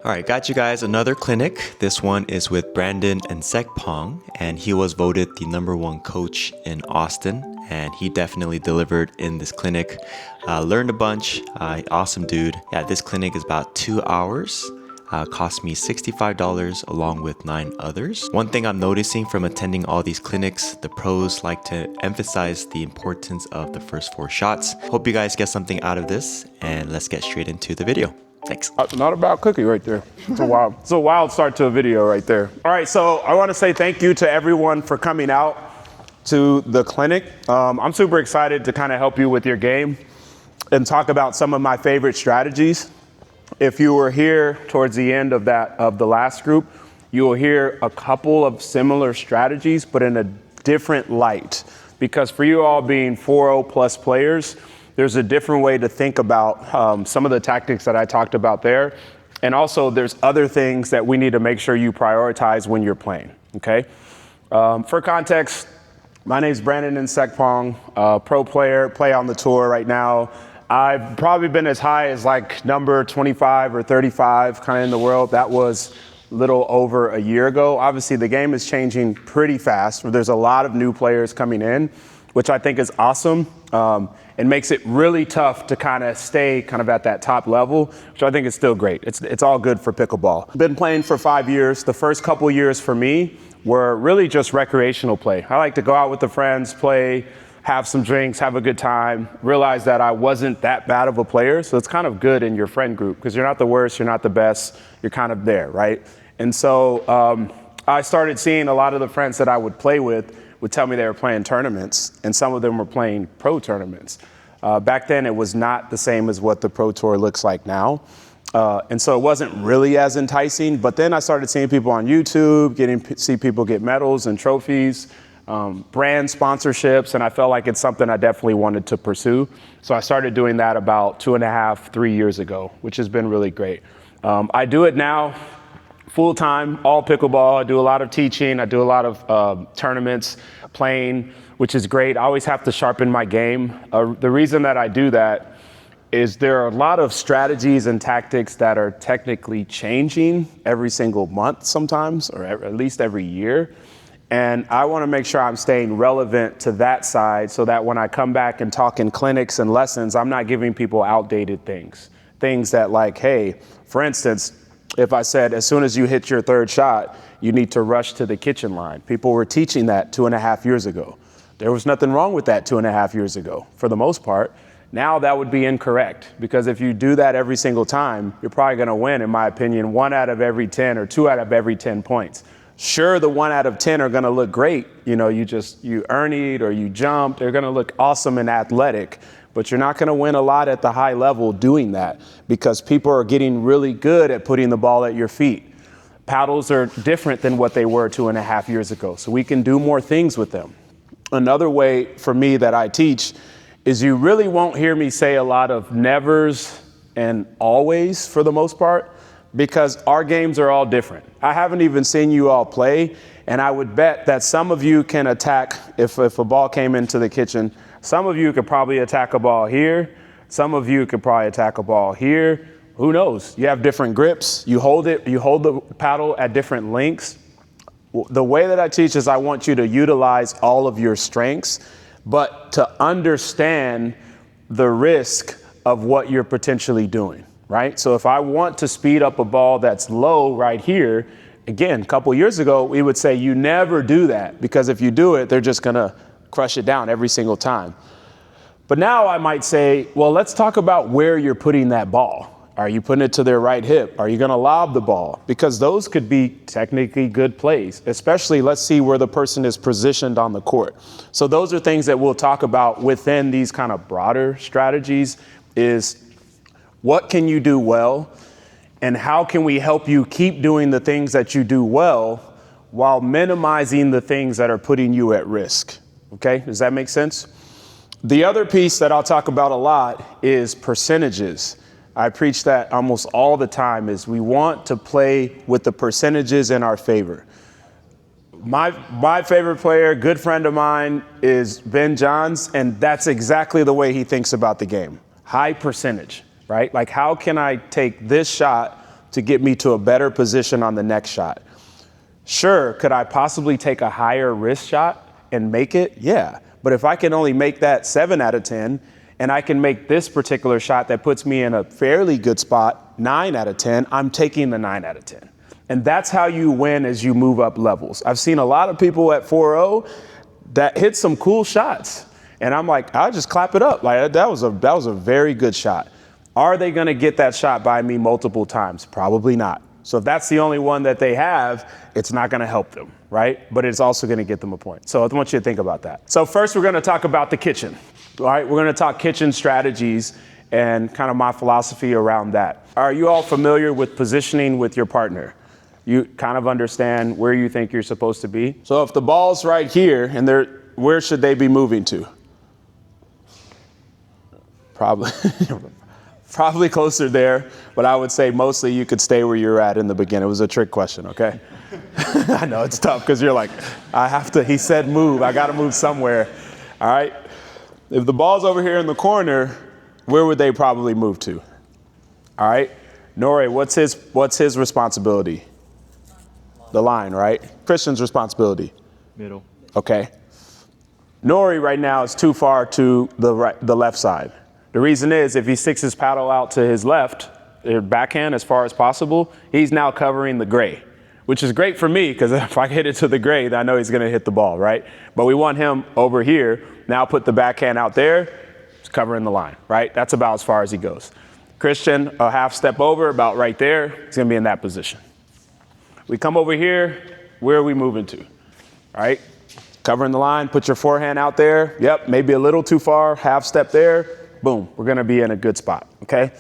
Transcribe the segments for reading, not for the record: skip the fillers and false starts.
All right, got you guys another clinic. This one is with Brandon Nsekpong, and he was voted the #1 coach in Austin, and he definitely delivered in this clinic. Learned a bunch. Awesome dude. Yeah, this clinic is about 2 hours. Cost me $65 along with 9 others. One thing I'm noticing from attending all these clinics, the pros like to emphasize the importance of the first 4 shots. Hope you guys get something out of this, and let's get straight into the video. Thanks. Not a bad cookie right there. It's a wild start to a video right there. All right, so I want to say thank you to everyone for coming out to the clinic. I'm super excited to kind of help you with your game and talk about some of my favorite strategies. If you were here towards the end of the last group, you will hear a couple of similar strategies, but in a different light. Because for you all being 4-0 plus players, there's a different way to think about some of the tactics that I talked about there. And also there's other things that we need to make sure you prioritize when you're playing, okay? For context, my name's Brandon Nsekpong, pro player, play on the tour right now. I've probably been as high as like number 25 or 35 kind of in the world. That was a little over a year ago. Obviously the game is changing pretty fast. There's a lot of new players coming in, which I think is awesome. It makes it really tough to kind of stay kind of at that top level, which I think is still great. It's all good for pickleball. Been playing for 5 years. The first couple years for me were really just recreational play. I like to go out with the friends, play, have some drinks, have a good time, realize that I wasn't that bad of a player. So it's kind of good in your friend group because you're not the worst, you're not the best, you're kind of there, right? And so I started seeing a lot of the friends that I would play with would tell me they were playing tournaments, and some of them were playing pro tournaments. Back then, it was not the same as what the Pro Tour looks like now. And so it wasn't really as enticing, but then I started seeing people on YouTube, see people get medals and trophies, brand sponsorships, and I felt like it's something I definitely wanted to pursue. So I started doing that about 2.5, 3 years ago, which has been really great. I do it now full-time, all pickleball. I do a lot of teaching. I do a lot of tournaments, playing, which is great. I always have to sharpen my game. The reason that I do that is there are a lot of strategies and tactics that are technically changing every single month sometimes, or at least every year. And I want to make sure I'm staying relevant to that side so that when I come back and talk in clinics and lessons, I'm not giving people outdated things. Things that like, hey, for instance, if I said, as soon as you hit your 3rd shot, you need to rush to the kitchen line. People were teaching that 2.5 years ago. There was nothing wrong with that 2.5 years ago, for the most part. Now that would be incorrect, because if you do that every single time, you're probably gonna win, in my opinion, 1 out of every 10 or 2 out of every 10 points. Sure, the 1 out of 10 are gonna look great. You know, you earn it or you jumped, they're gonna look awesome and athletic. But you're not going to win a lot at the high level doing that, because people are getting really good at putting the ball at your feet. Paddles are different than what they were 2.5 years ago, so we can do more things with them. Another way for me that I teach is you really won't hear me say a lot of nevers and always for the most part, because our games are all different. I haven't even seen you all play, and I would bet that some of you can attack if a ball came into the kitchen. Some of you could probably attack a ball here. Some of you could probably attack a ball here. Who knows? You have different grips. You hold the paddle at different lengths. The way that I teach is I want you to utilize all of your strengths, but to understand the risk of what you're potentially doing, right? So if I want to speed up a ball that's low right here, again, a couple years ago, we would say you never do that, because if you do it, they're just gonna crush it down every single time. But now I might say, well, let's talk about where you're putting that ball. Are you putting it to their right hip? Are you going to lob the ball? Because those could be technically good plays, especially let's see where the person is positioned on the court. So those are things that we'll talk about within these kind of broader strategies, is what can you do well, and how can we help you keep doing the things that you do well while minimizing the things that are putting you at risk. Okay, does that make sense? The other piece that I'll talk about a lot is percentages. I preach that almost all the time, is we want to play with the percentages in our favor. My favorite player, good friend of mine, is Ben Johns, and that's exactly the way he thinks about the game. High percentage, right? Like, how can I take this shot to get me to a better position on the next shot. Sure, could I possibly take a higher risk shot and make it? Yeah. But if I can only make that 7 out of 10, and I can make this particular shot that puts me in a fairly good spot, 9 out of 10, I'm taking the 9 out of 10. And that's how you win as you move up levels. I've seen a lot of people at 4-0 that hit some cool shots. And I'm like, I'll just clap it up. Like that was a very good shot. Are they going to get that shot by me multiple times? Probably not. So if that's the only one that they have, it's not going to help them, right? But it's also going to get them a point. So I want you to think about that. So first we're going to talk about the kitchen, all right? We're going to talk kitchen strategies and kind of my philosophy around that. Are you all familiar with positioning with your partner? You kind of understand where you think you're supposed to be? So if the ball's right here and where should they be moving to? Probably closer there, but I would say mostly you could stay where you're at in the beginning. It was a trick question, okay? I know it's tough because you're like, he said move, I gotta move somewhere, all right? If the ball's over here in the corner, where would they probably move to? All right, Nore, what's his responsibility? The line, right? Christian's responsibility? Middle. Okay. Nore right now is too far to the left side. The reason is if he sticks his paddle out to his left, backhand as far as possible, he's now covering the gray, which is great for me because if I hit it to the gray, then I know he's going to hit the ball, right? But we want him over here. Now put the backhand out there, it's covering the line, right? That's about as far as he goes. Christian, a half step over, about right there, he's going to be in that position. We come over here, where are we moving to? All right, covering the line, put your forehand out there. Yep, maybe a little too far, half step there. Boom, we're gonna be in a good spot, okay?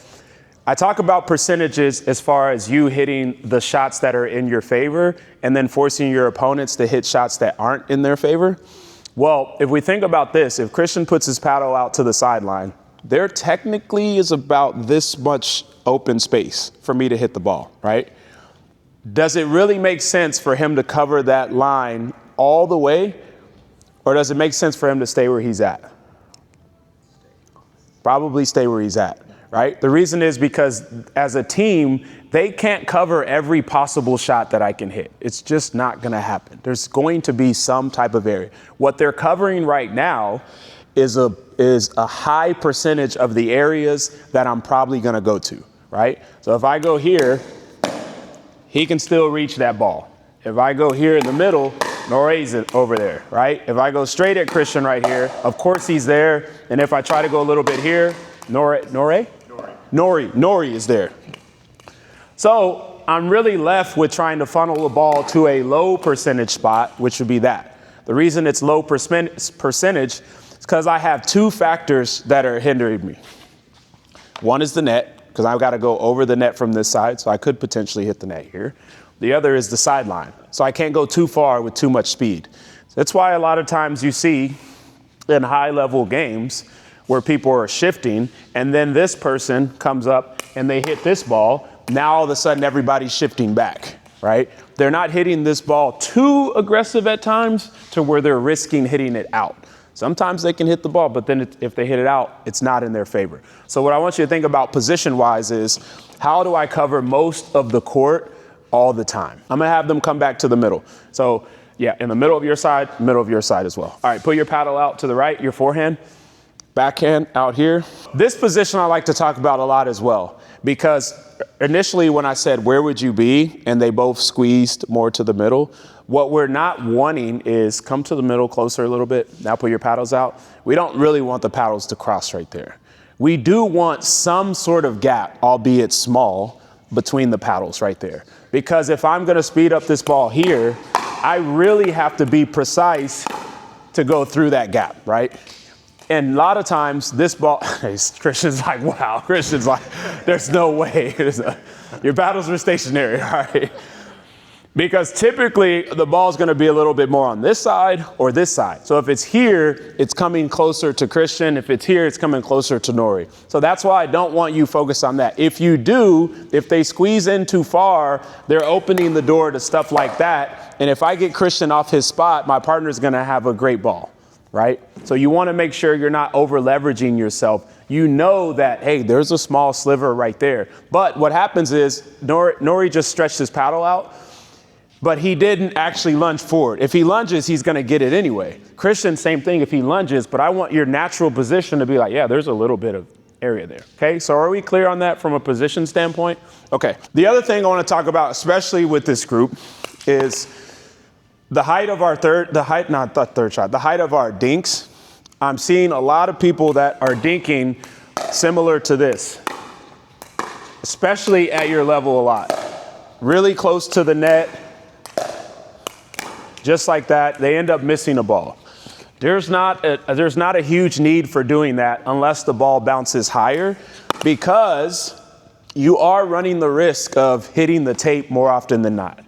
I talk about percentages as far as you hitting the shots that are in your favor and then forcing your opponents to hit shots that aren't in their favor. Well, if we think about this, if Christian puts his paddle out to the sideline, there technically is about this much open space for me to hit the ball, right? Does it really make sense for him to cover that line all the way, or does it make sense for him to stay where he's at? Probably stay where he's at, right? The reason is because as a team, they can't cover every possible shot that I can hit. It's just not going to happen. There's going to be some type of area. What they're covering right now is a high percentage of the areas that I'm probably going to go to, right? So if I go here, he can still reach that ball. If I go here in the middle, Nore's over there, right? If I go straight at Christian right here, of course he's there. And if I try to go a little bit here, Nore is there. So I'm really left with trying to funnel the ball to a low percentage spot, which would be that. The reason it's low percentage is because I have two factors that are hindering me. One is the net, because I've got to go over the net from this side, so I could potentially hit the net here. The other is the sideline. So I can't go too far with too much speed. That's why a lot of times you see in high-level games where people are shifting, and then this person comes up and they hit this ball. Now all of a sudden everybody's shifting back, right? They're not hitting this ball too aggressive at times to where they're risking hitting it out. Sometimes they can hit the ball, but then if they hit it out, it's not in their favor. So what I want you to think about position-wise is, how do I cover most of the court all the time? I'm gonna have them come back to the middle. So yeah, in the middle of your side as well. All right, put your paddle out to the right, your forehand, backhand out here. This position I like to talk about a lot as well, because initially when I said, where would you be? And they both squeezed more to the middle. What we're not wanting is come to the middle closer a little bit. Now put your paddles out. We don't really want the paddles to cross right there. We do want some sort of gap, albeit small, between the paddles right there. Because if I'm gonna speed up this ball here, I really have to be precise to go through that gap, right? And a lot of times this ball, Christian's like, wow, Christian's like, there's no way. Your paddles are stationary, all right? Because typically the ball's gonna be a little bit more on this side or this side. So if it's here, it's coming closer to Christian. If it's here, it's coming closer to Nori. So that's why I don't want you focused on that. If you do, if they squeeze in too far, they're opening the door to stuff like that. And if I get Christian off his spot, my partner's gonna have a great ball. right? So you want to make sure you're not over leveraging yourself. You know that, hey, there's a small sliver right there. But what happens is Nori just stretched his paddle out, but he didn't actually lunge forward. If he lunges, he's going to get it anyway. Christian, same thing if he lunges, but I want your natural position to be like, yeah, there's a little bit of area there. Okay, so are we clear on that from a position standpoint? Okay, the other thing I want to talk about, especially with this group, is the height of our the height of our dinks. I'm seeing a lot of people that are dinking similar to this, especially at your level a lot. Really close to the net, just like that. They end up missing a ball. There's not a huge need for doing that unless the ball bounces higher, because you are running the risk of hitting the tape more often than not.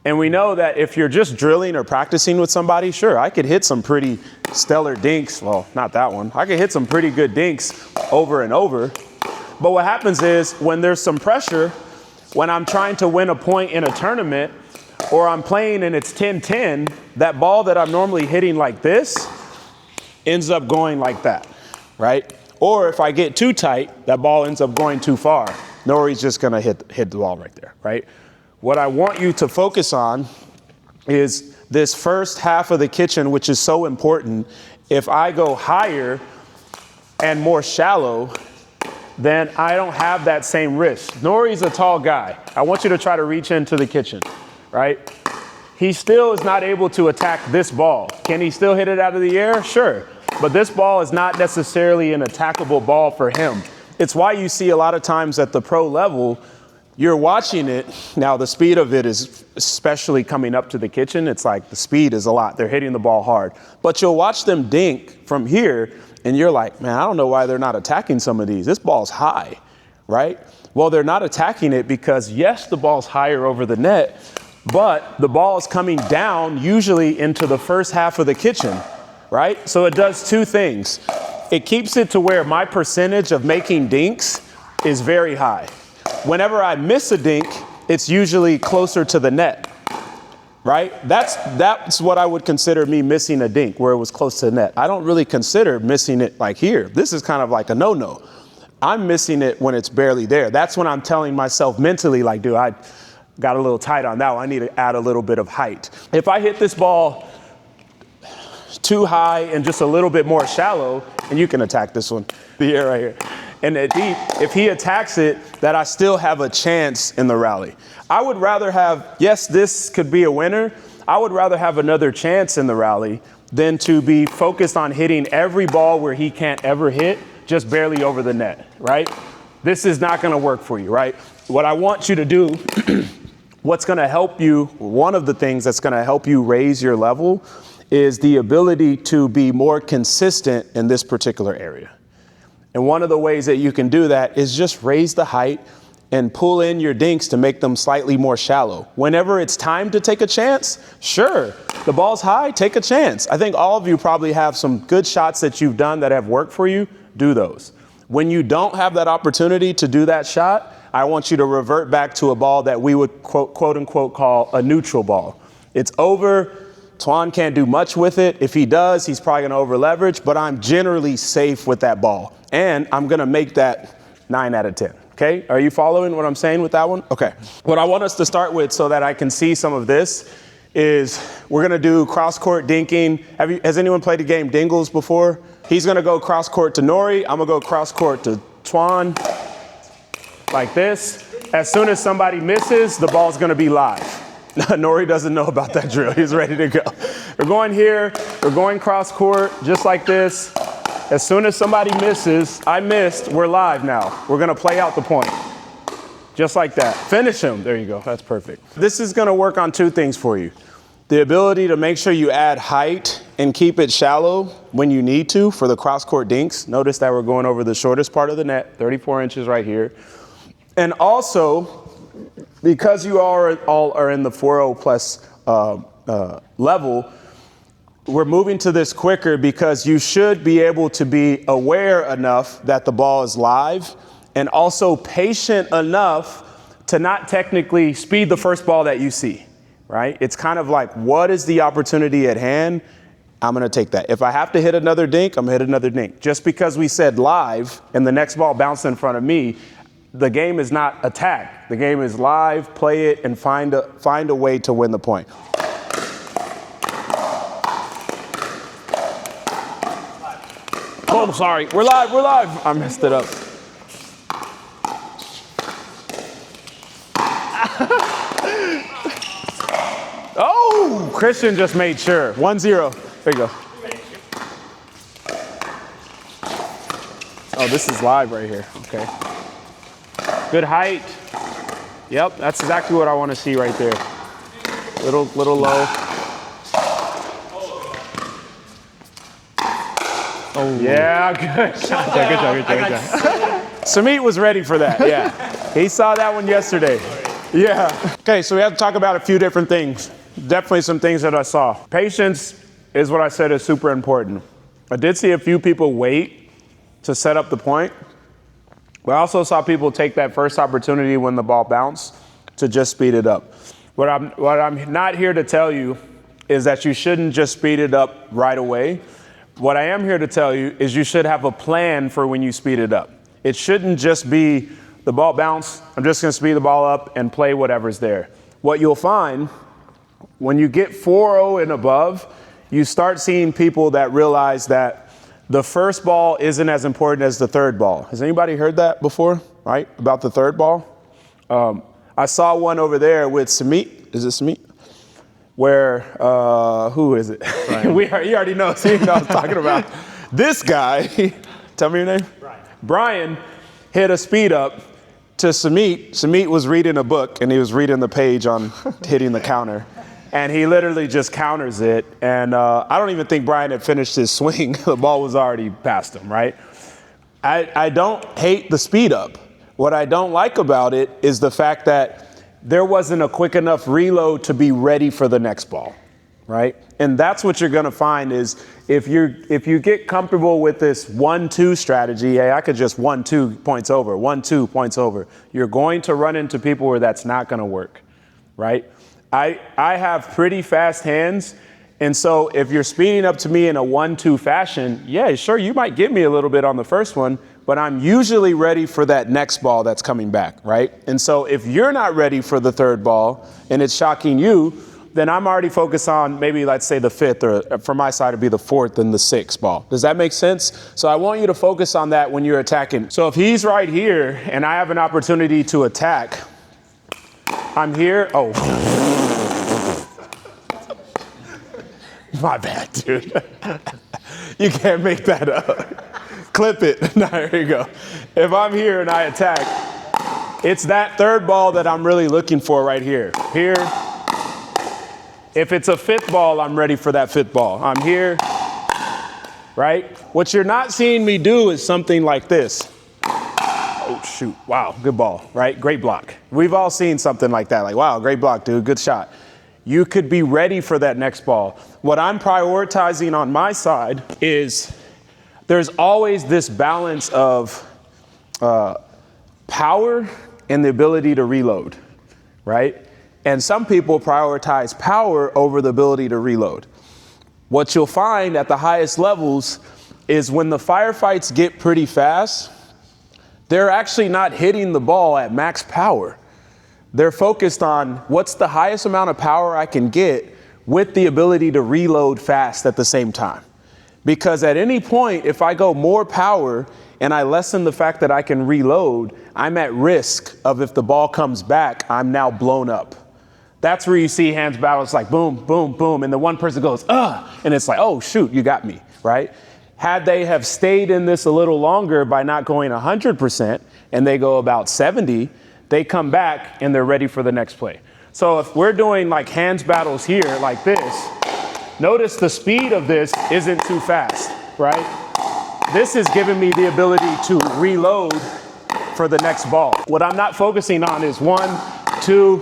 And we know that if you're just drilling or practicing with somebody, sure, I could hit some pretty stellar dinks. Well, not that one. I could hit some pretty good dinks over and over. But what happens is when there's some pressure, when I'm trying to win a point in a tournament, or I'm playing and it's 10-10, that ball that I'm normally hitting like this ends up going like that, right? Or if I get too tight, that ball ends up going too far. Nori's just gonna hit the ball right there, right? What I want you to focus on is this first half of the kitchen, which is so important. If I go higher and more shallow, then I don't have that same risk. Nori's a tall guy. I want you to try to reach into the kitchen, right? He still is not able to attack this ball. Can he still hit it out of the air? Sure. But this ball is not necessarily an attackable ball for him. It's why you see a lot of times at the pro level, you're watching it. Now, the speed of it is, especially coming up to the kitchen, it's like the speed is a lot. They're hitting the ball hard. But you'll watch them dink from here, and you're like, man, I don't know why they're not attacking some of these. This ball's high, right? Well, they're not attacking it because, yes, the ball's higher over the net, but the ball is coming down usually into the first half of the kitchen, right? So it does two things. It keeps it to where my percentage of making dinks is very high. Whenever I miss a dink, it's usually closer to the net, right? That's what I would consider me missing a dink, where it was close to the net. I don't really consider missing it like here. This is kind of like a no-no. I'm missing it when it's barely there. That's when I'm telling myself mentally, like, dude, I got a little tight on that one. I need to add a little bit of height. If I hit this ball too high and just a little bit more shallow, and you can attack this one, the air right here, and deep, if he attacks it, that I still have a chance in the rally. I would rather have, yes, this could be a winner. I would rather have another chance in the rally than to be focused on hitting every ball where he can't ever hit, just barely over the net, right? This is not gonna work for you, right? What I want you to do, what's gonna help you, one of the things that's gonna help you raise your level is the ability to be more consistent in this particular area. And one of the ways that you can do that is just raise the height and pull in your dinks to make them slightly more shallow. Whenever it's time to take a chance, sure, the ball's high, take a chance. I think all of you probably have some good shots that you've done that have worked for you, do those. When you don't have that opportunity to do that shot, I want you to revert back to a ball that we would quote unquote call a neutral ball. It's over. Twan can't do much with it. If he does, he's probably gonna over leverage, but I'm generally safe with that ball. And I'm gonna make that 9 out of 10, okay? Are you following what I'm saying with that one? Okay. What I want us to start with so that I can see some of this is we're gonna do cross-court dinking. Has anyone played the game Dingles before? He's gonna go cross-court to Nori. I'm gonna go cross-court to Twan, like this. As soon as somebody misses, the ball's gonna be live. Nori doesn't know about that drill. He's ready to go. We're going here. We're going cross court, just like this. As soon as somebody misses, I missed, we're live now. We're gonna play out the point. Just like that. Finish him. There you go. That's perfect. This is gonna work on two things for you. The ability to make sure you add height and keep it shallow when you need to for the cross court dinks. Notice that we're going over the shortest part of the net, 34 inches right here. And also, because you all are in the 4.0 plus level, we're moving to this quicker because you should be able to be aware enough that the ball is live and also patient enough to not technically speed the first ball that you see, right? It's kind of like, what is the opportunity at hand? I'm going to take that. If I have to hit another dink, I'm going to hit another dink. Just because we said live and the next ball bounced in front of me, the game is not attack. The game is live, play it, and find a way to win the point. Oh, sorry. We're live. I messed it up. Oh, Christian just made sure. 1-0. There you go. Oh, this is live right here. Okay. Good height. Yep, that's exactly what I want to see right there. Little low. Oh. Yeah, good shot. Good job. Samit was ready for that, yeah. He saw that one yesterday. Yeah. Okay, so we have to talk about a few different things. Definitely some things that I saw. Patience is what I said is super important. I did see a few people wait to set up the point, but I also saw people take that first opportunity when the ball bounced to just speed it up. What I'm not here to tell you is that you shouldn't just speed it up right away. What I am here to tell you is you should have a plan for when you speed it up. It shouldn't just be the ball bounce, I'm just gonna speed the ball up and play whatever's there. What you'll find when you get 4-0 and above, you start seeing people that realize that the first ball isn't as important as the third ball. Has anybody heard that before, right? About the third ball? I saw one over there with Samit. Is it Samit? Where, who is it? You already know. So you know what I'm talking about. This guy, tell me your name. Brian hit a speed up to Samit. Samit was reading a book and he was reading the page on hitting the counter. And he literally just counters it. And I don't even think Brian had finished his swing. The ball was already past him, right? I don't hate the speed up. What I don't like about it is the fact that there wasn't a quick enough reload to be ready for the next ball, right? And that's what you're gonna find is if you get comfortable with this 1-2 strategy, hey, I could just 1-2 points over, 1-2 points over. You're going to run into people where that's not gonna work, right? I have pretty fast hands, and so if you're speeding up to me in a 1-2 fashion, yeah, sure, you might get me a little bit on the first one, but I'm usually ready for that next ball that's coming back, right? And so if you're not ready for the third ball and it's shocking you, then I'm already focused on maybe, let's say, the fifth, or from my side, it'd be the fourth and the sixth ball. Does that make sense? So I want you to focus on that when you're attacking. So if he's right here and I have an opportunity to attack, I'm here. Oh. My bad, dude. You can't make that up. Clip it. No, there you go. If I'm here and I attack, it's that third ball that I'm really looking for right here. Here. If it's a fifth ball, I'm ready for that fifth ball. I'm here, right? What you're not seeing me do is something like this. Oh, shoot. Wow, good ball, right? Great block. We've all seen something like that. Like, wow, great block, dude. Good shot. You could be ready for that next ball. What I'm prioritizing on my side is there's always this balance of power and the ability to reload, right? And some people prioritize power over the ability to reload. What you'll find at the highest levels is when the firefights get pretty fast, they're actually not hitting the ball at max power. They're focused on what's the highest amount of power I can get with the ability to reload fast at the same time. Because at any point, if I go more power and I lessen the fact that I can reload, I'm at risk of, if the ball comes back, I'm now blown up. That's where you see hands battle. It's like boom, boom, boom. And the one person goes, and it's like, oh, shoot, you got me, right? Had they have stayed in this a little longer by not going 100% and they go about 70, they come back and they're ready for the next play. So if we're doing like hands battles here like this, notice the speed of this isn't too fast, right? This is giving me the ability to reload for the next ball. What I'm not focusing on is 1, 2,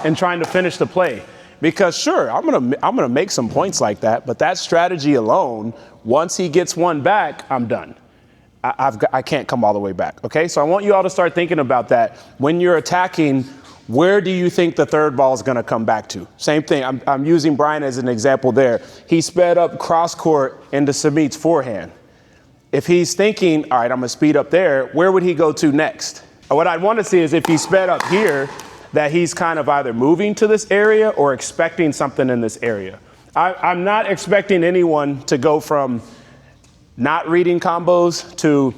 and trying to finish the play. Because sure, I'm gonna make some points like that, but that strategy alone, once he gets one back, I'm done. I can't come all the way back, okay? So I want you all to start thinking about that. When you're attacking, Where do you think the third ball is going to come back to? Same thing. I'm using Brian as an example there. He sped up cross court into Samit's forehand. If he's thinking, all right, I'm going to speed up there, where would he go to next? What I'd want to see is if he sped up here, that he's kind of either moving to this area or expecting something in this area. I'm not expecting anyone to go from not reading combos to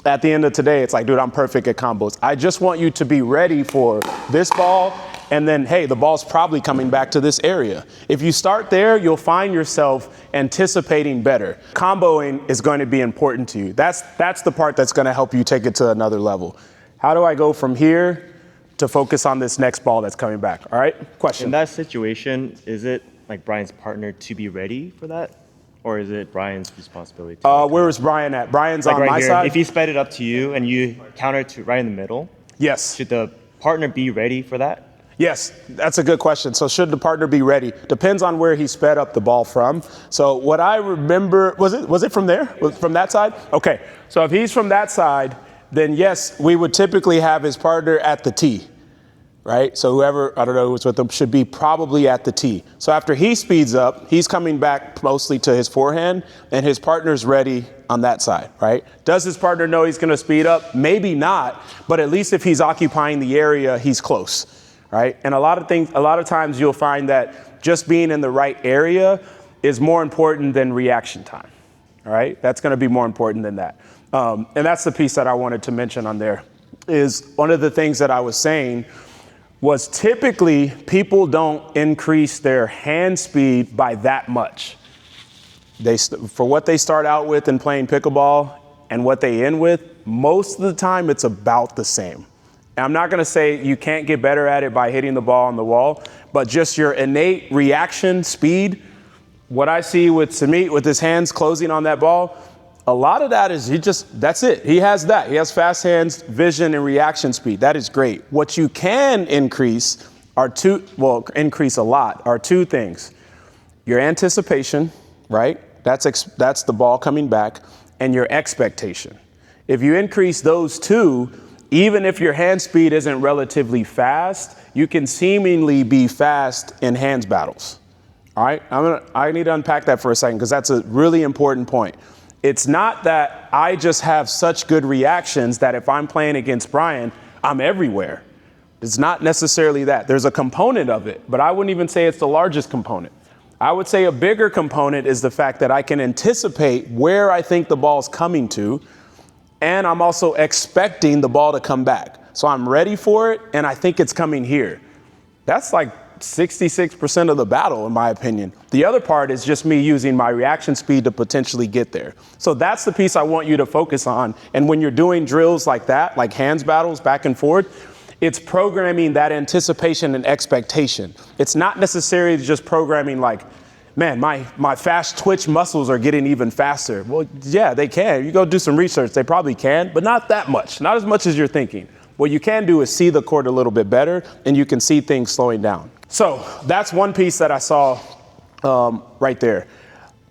at the end of today, it's like, dude, I'm perfect at combos. I just want you to be ready for this ball. And then, hey, the ball's probably coming back to this area. If you start there, you'll find yourself anticipating better. Comboing is going to be important to you. That's the part that's going to help you take it to another level. How do I go from here to focus on this next ball that's coming back? All right, question. In that situation, is it like Brian's partner to be ready for that? Or is it Brian's responsibility? Where is Brian at? Brian's like on right my here. side? If he sped it up to you and you counter to right in the middle, yes. Should the partner be ready for that? Yes, that's a good question. So should the partner be ready? Depends on where he sped up the ball from. So what I remember, was it from there? From that side? Okay, so if he's from that side, then yes, we would typically have his partner at the tee. Right? So whoever, I don't know who's with them, should be probably at the tee. So after he speeds up, he's coming back mostly to his forehand and his partner's ready on that side, right? Does his partner know he's going to speed up? Maybe not, but at least if he's occupying the area, he's close, right? And a lot of times you'll find that just being in the right area is more important than reaction time, all right? That's going to be more important than that. And that's the piece that I wanted to mention on there is one of the things that I was saying was typically people don't increase their hand speed by that much. For what they start out with in playing pickleball and what they end with, most of the time it's about the same. And I'm not gonna say you can't get better at it by hitting the ball on the wall, but just your innate reaction speed, what I see with Samit with his hands closing on that ball, a lot of that is that's it. He has that. He has fast hands, vision, and reaction speed. That is great. What you can increase increase a lot are two things. Your anticipation, right? That's the ball coming back, and your expectation. If you increase those two, even if your hand speed isn't relatively fast, you can seemingly be fast in hands battles. All right? I need to unpack that for a second because that's a really important point. It's not that I just have such good reactions that if I'm playing against Brian, I'm everywhere. It's not necessarily that. There's a component of it, but I wouldn't even say it's the largest component. I would say a bigger component is the fact that I can anticipate where I think the ball's coming to, and I'm also expecting the ball to come back. So I'm ready for it, and I think it's coming here. That's like 66% of the battle, in my opinion. The other part is just me using my reaction speed to potentially get there. So that's the piece I want you to focus on. And when you're doing drills like that, like hands battles back and forth, it's programming that anticipation and expectation. It's not necessarily just programming like, man, my fast twitch muscles are getting even faster. Well, yeah, they can. You go do some research, they probably can, but not that much, not as much as you're thinking. What you can do is see the court a little bit better, and you can see things slowing down. So that's one piece that I saw right there.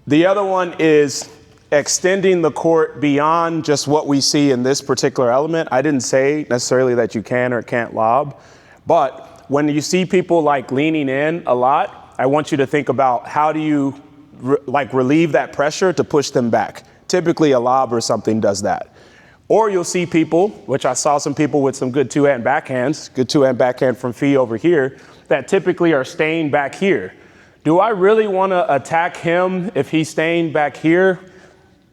The other one is extending the court beyond just what we see in this particular element. I didn't say necessarily that you can or can't lob, but when you see people like leaning in a lot, I want you to think about how do you relieve that pressure to push them back. Typically a lob or something does that. Or you'll see people, which I saw some people with some good two-hand backhands, good two-hand backhand from Fee over here, that typically are staying back here. Do I really want to attack him if he's staying back here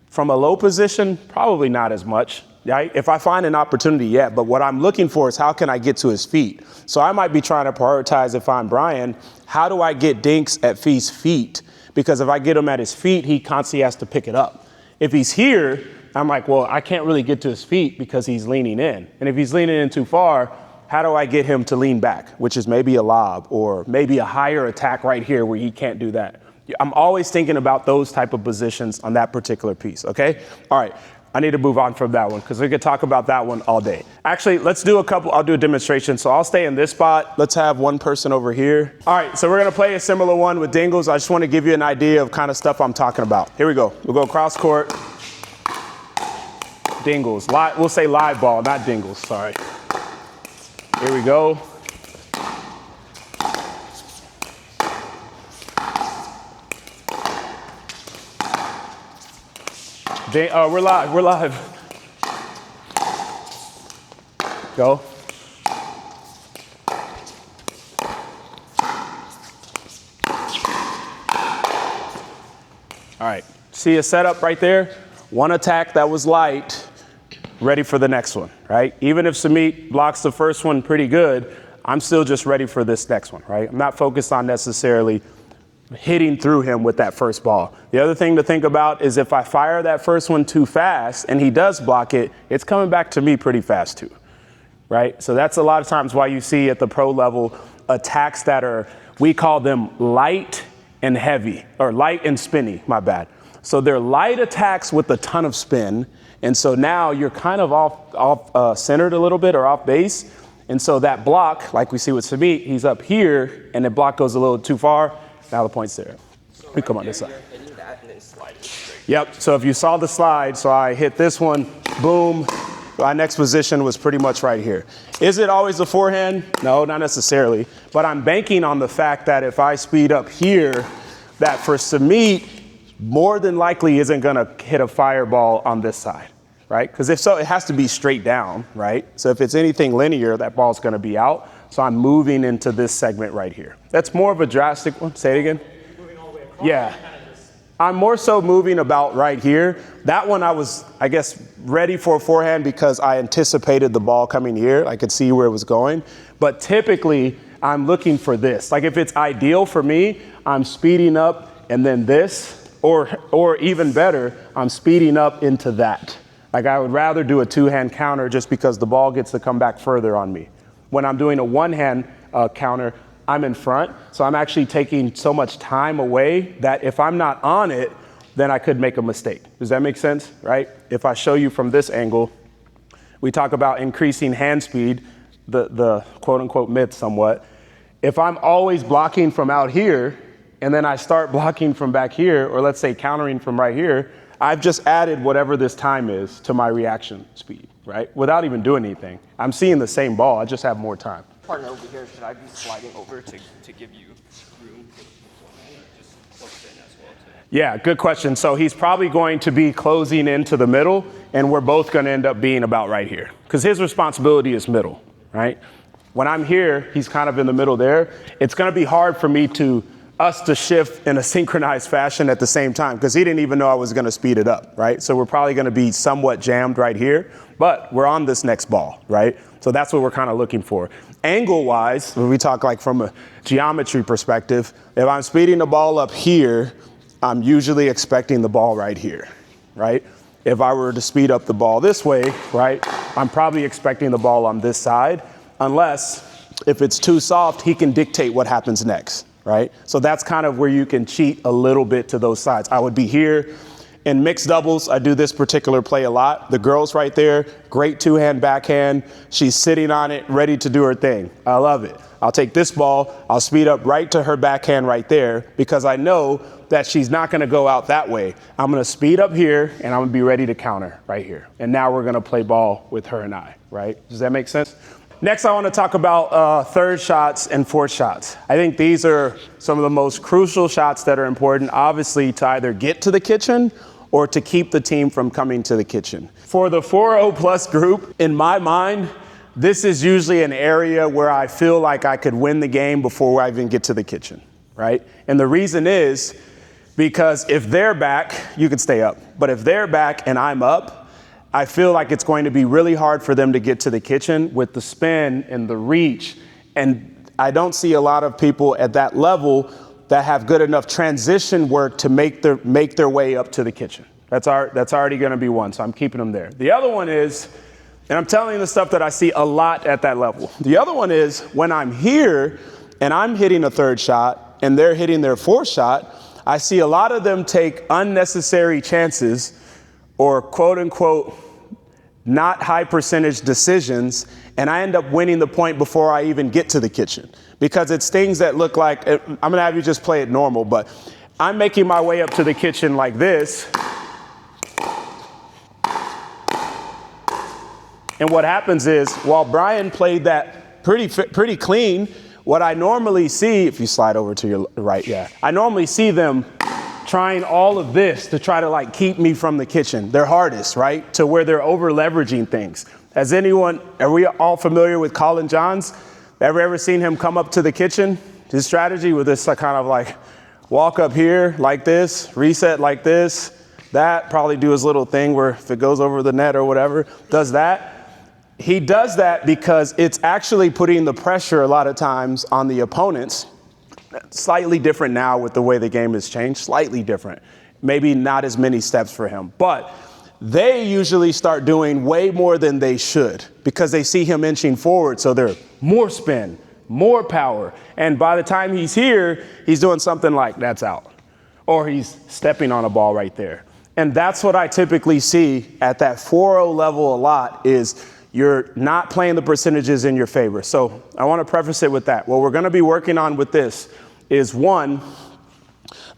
from a low position? Probably not as much, right? If I find an opportunity, yeah, but what I'm looking for is how can I get to his feet? So I might be trying to prioritize if I'm Brian, how do I get Dinks at Fee's feet? Because if I get him at his feet, he constantly has to pick it up. If he's here, I'm like, well, I can't really get to his feet because he's leaning in. And if he's leaning in too far, how do I get him to lean back, which is maybe a lob or maybe a higher attack right here where he can't do that. I'm always thinking about those type of positions on that particular piece, okay? All right, I need to move on from that one because we could talk about that one all day. Actually, let's do I'll do a demonstration. So I'll stay in this spot. Let's have one person over here. All right, so we're gonna play a similar one with Dingles. I just wanna give you an idea of kind of stuff I'm talking about. Here we go. We'll go cross court. Dingles, we'll say live ball, not Dingles, sorry. Here we go. We're live, we're live. Go. All right, see a setup right there? One attack that was light, ready for the next one, right? Even if Samit blocks the first one pretty good, I'm still just ready for this next one, right? I'm not focused on necessarily hitting through him with that first ball. The other thing to think about is if I fire that first one too fast and he does block it, it's coming back to me pretty fast too, right? So that's a lot of times why you see at the pro level attacks that are, we call them light and heavy, or light and spinny, my bad. So they're light attacks with a ton of spin. And so now you're kind of off centered a little bit or off base. And so that block, like we see with Samit, he's up here and the block goes a little too far. Now the point's there. So we come on this side. You're hitting that and then sliding straight. Yep, so if you saw the slide, so I hit this one, boom. My next position was pretty much right here. Is it always a forehand? No, not necessarily. But I'm banking on the fact that if I speed up here, that for Samit, more than likely isn't gonna hit a fireball on this side, right? Because if so, it has to be straight down, right? So if it's anything linear, that ball's gonna be out. So I'm moving into this segment right here. That's more of a drastic one. Say it again. Moving all the way across. Yeah. I'm more so moving about right here. That one I was, I guess, ready for a forehand because I anticipated the ball coming here. I could see where it was going. But typically, I'm looking for this. Like if it's ideal for me, I'm speeding up and then this, or even better, I'm speeding up into that. Like I would rather do a two-hand counter just because the ball gets to come back further on me. When I'm doing a one-hand counter, I'm in front, so I'm actually taking so much time away that if I'm not on it, then I could make a mistake. Does that make sense, right? If I show you from this angle, we talk about increasing hand speed, the quote-unquote myth somewhat. If I'm always blocking from out here, and then I start blocking from back here, or let's say countering from right here, I've just added whatever this time is to my reaction speed, right? Without even doing anything. I'm seeing the same ball, I just have more time. Partner over here, should I be sliding over to give you room? Just close in as well too. Yeah, good question. So he's probably going to be closing into the middle, and we're both going to end up being about right here. Because his responsibility is middle, right? When I'm here, he's kind of in the middle there. It's going to be hard for me us to shift in a synchronized fashion at the same time, because he didn't even know I was going to speed it up, right? So we're probably going to be somewhat jammed right here, but we're on this next ball, right? So that's what we're kind of looking for. Angle-wise, when we talk like from a geometry perspective, if I'm speeding the ball up here, I'm usually expecting the ball right here, right? If I were to speed up the ball this way, right, I'm probably expecting the ball on this side, unless if it's too soft, he can dictate what happens next, right? So that's kind of where you can cheat a little bit to those sides. I would be here. In mixed doubles, I do this particular play a lot. The girl's right there, great two-hand backhand. She's sitting on it, ready to do her thing. I love it. I'll take this ball, I'll speed up right to her backhand right there because I know that she's not gonna go out that way. I'm gonna speed up here and I'm gonna be ready to counter right here. And now we're gonna play ball with her and I, right? Does that make sense? Next, I want to talk about third shots and fourth shots. I think these are some of the most crucial shots that are important, obviously, to either get to the kitchen or to keep the team from coming to the kitchen. For the 4-0 plus group, in my mind, this is usually an area where I feel like I could win the game before I even get to the kitchen, right? And the reason is because if they're back, you could stay up. But if they're back and I'm up, I feel like it's going to be really hard for them to get to the kitchen with the spin and the reach. And I don't see a lot of people at that level that have good enough transition work to make their way up to the kitchen. That's already going to be one, so I'm keeping them there. The other one is, and I'm telling you the stuff that I see a lot at that level. The other one is when I'm here and I'm hitting a third shot and they're hitting their fourth shot, I see a lot of them take unnecessary chances or quote unquote, not high percentage decisions, and I end up winning the point before I even get to the kitchen. Because it's things that look like, I'm gonna have you just play it normal, but I'm making my way up to the kitchen like this. And what happens is, while Brian played that pretty clean, what I normally see, if you slide over to your right, yeah, I normally see them trying all of this to try to like keep me from the kitchen. Their hardest, right? To where they're over leveraging things. Are we all familiar with Colin Johns? Ever seen him come up to the kitchen? His strategy with this kind of like walk up here like this, reset like this, that, probably do his little thing where if it goes over the net or whatever, does that. He does that because it's actually putting the pressure a lot of times on the opponents. Slightly different now with the way the game has changed, slightly different. Maybe not as many steps for him, but they usually start doing way more than they should because they see him inching forward. So they're more spin, more power. And by the time he's here, he's doing something like that's out, or he's stepping on a ball right there. And that's what I typically see at that 4-0 level a lot is you're not playing the percentages in your favor. So I want to preface it with that. What we're going to be working on with this is one,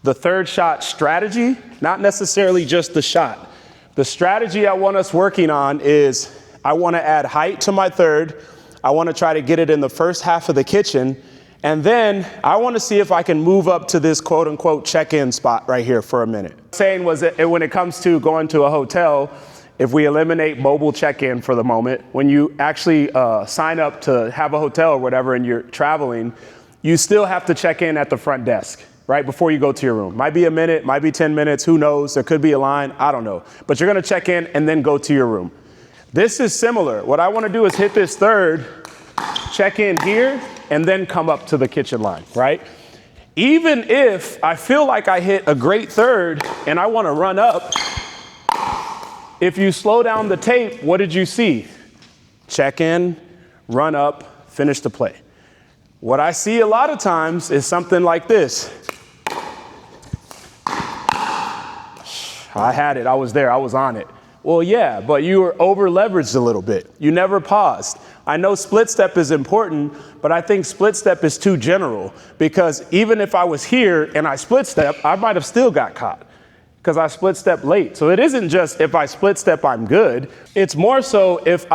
the third shot strategy, not necessarily just the shot. The strategy I want us working on is I want to add height to my third. I want to try to get it in the first half of the kitchen. And then I want to see if I can move up to this quote unquote check-in spot right here for a minute. Saying was that when it comes to going to a hotel, if we eliminate mobile check-in for the moment, when you actually sign up to have a hotel or whatever and you're traveling, you still have to check in at the front desk right before you go to your room. Might be a minute, might be 10 minutes, who knows? There could be a line, I don't know. But you're going to check in and then go to your room. This is similar. What I want to do is hit this third, check in here, and then come up to the kitchen line, right? Even if I feel like I hit a great third and I want to run up, if you slow down the tape, what did you see? Check in, run up, finish the play. What I see a lot of times is something like this. I had it, I was there, I was on it. Well, yeah, but you were over leveraged a little bit. You never paused. I know split step is important, but I think split step is too general because even if I was here and I split step, I might have still got caught because I split step late. So it isn't just if I split step, I'm good. It's more so if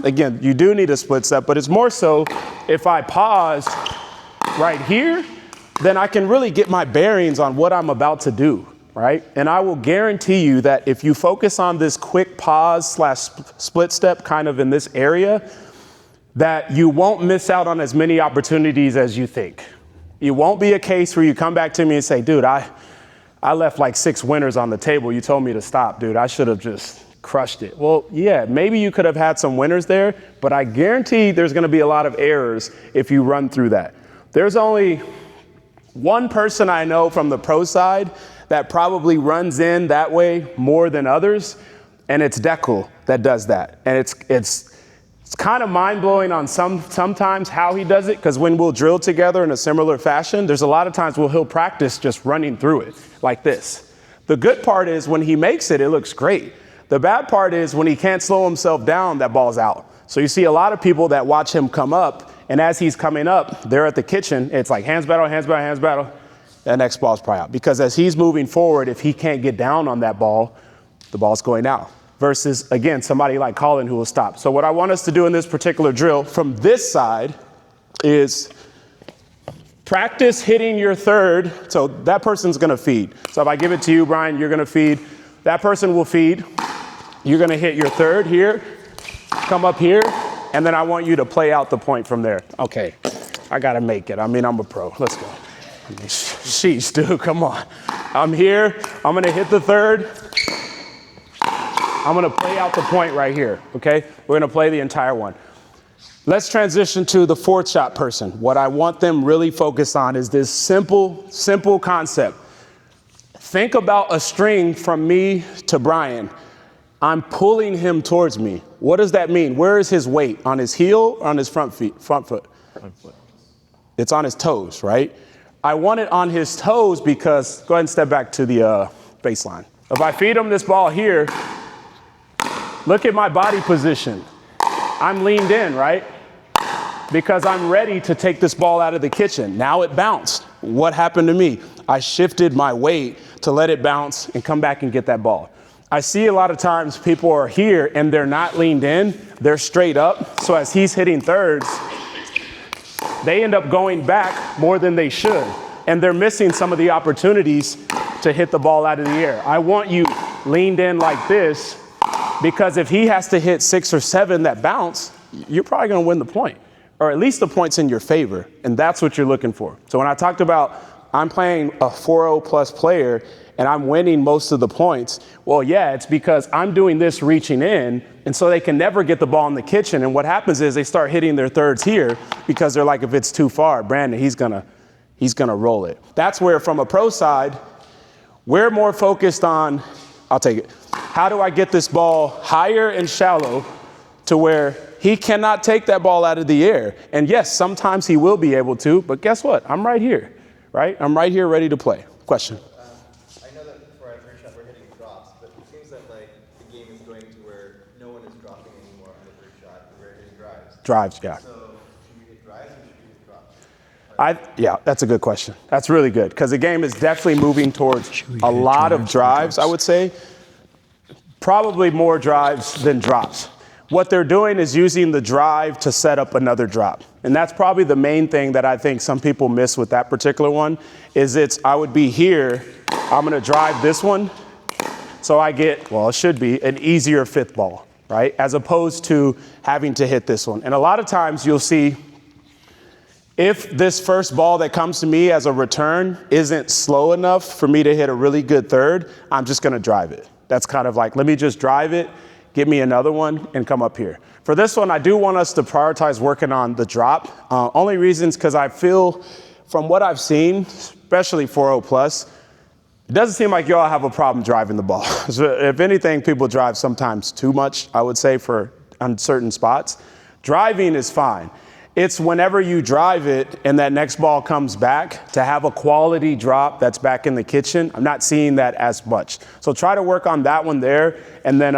again, you do need a split step, but it's more so if I pause right here, then I can really get my bearings on what I'm about to do. Right? And I will guarantee you that if you focus on this quick pause / split step kind of in this area, that you won't miss out on as many opportunities as you think. It won't be a case where you come back to me and say, dude, I left like 6 winners on the table. You told me to stop, dude. I should have just crushed it. Well, yeah, maybe you could have had some winners there, but I guarantee there's going to be a lot of errors if you run through that. There's only one person I know from the pro side that probably runs in that way more than others, and it's Dekel that does that. And it's kind of mind-blowing on sometimes how he does it, because when we'll drill together in a similar fashion, there's a lot of times where he'll practice just running through it like this. The good part is when he makes it, it looks great. The bad part is when he can't slow himself down, that ball's out. So you see a lot of people that watch him come up, and as he's coming up, they're at the kitchen, it's like hands battle, hands battle, hands battle. That next ball's probably out. Because as he's moving forward, if he can't get down on that ball, the ball's going out. Versus, again, somebody like Colin who will stop. So what I want us to do in this particular drill from this side is practice hitting your third. So that person's going to feed. So if I give it to you, Brian, you're going to feed. That person will feed. You're going to hit your third here, come up here, and then I want you to play out the point from there. Okay, I got to make it. I mean, I'm a pro. Let's go. Sheesh, dude, come on. I'm here. I'm going to hit the third. I'm going to play out the point right here, okay? We're going to play the entire one. Let's transition to the fourth shot person. What I want them really focused on is this simple concept. Think about a string from me to Brian. I'm pulling him towards me. What does that mean? Where is his weight? On his heel or on his front foot? Front foot. It's on his toes, right? I want it on his toes because, go ahead and step back to the baseline. If I feed him this ball here, look at my body position. I'm leaned in, right? Because I'm ready to take this ball out of the kitchen. Now it bounced. What happened to me? I shifted my weight to let it bounce and come back and get that ball. I see a lot of times people are here and they're not leaned in, they're straight up. So as he's hitting thirds, they end up going back more than they should. And they're missing some of the opportunities to hit the ball out of the air. I want you leaned in like this, because if he has to hit 6 or 7 that bounce, you're probably going to win the point, or at least the point's in your favor, and that's what you're looking for. So when I talked about I'm playing a 4-0 plus player and I'm winning most of the points, well, yeah, it's because I'm doing this reaching in, and so they can never get the ball in the kitchen, and what happens is they start hitting their thirds here because they're like, if it's too far, Brandon, he's gonna roll it. That's where, from a pro side, we're more focused on, I'll take it, how do I get this ball higher and shallow to where he cannot take that ball out of the air? And yes, sometimes he will be able to, but guess what? I'm right here, right? I'm right here ready to play. Question? I know that for our first shot we're hitting drops, but it seems that like the game is going to where no one is dropping anymore on the first shot. We're hitting drives. Drives, yeah. So should we hit drives or should we hit drops? Yeah, that's a good question. That's really good, because the game is definitely moving towards a lot of drives, I would say. Probably more drives than drops. What they're doing is using the drive to set up another drop. And that's probably the main thing that I think some people miss with that particular one, is I would be here, I'm gonna drive this one, so I get, well, it should be an easier 5th ball, right? As opposed to having to hit this one. And a lot of times you'll see, if this first ball that comes to me as a return isn't slow enough for me to hit a really good 3rd, I'm just gonna drive it. That's kind of like, let me just drive it, get me another one, and come up here. For this one, I do want us to prioritize working on the drop. Only reasons, because I feel, from what I've seen, especially 4-0 plus, it doesn't seem like y'all have a problem driving the ball. So if anything, people drive sometimes too much, I would say, for uncertain spots. Driving is fine. It's whenever you drive it and that next ball comes back, to have a quality drop that's back in the kitchen, I'm not seeing that as much. So try to work on that one there, and then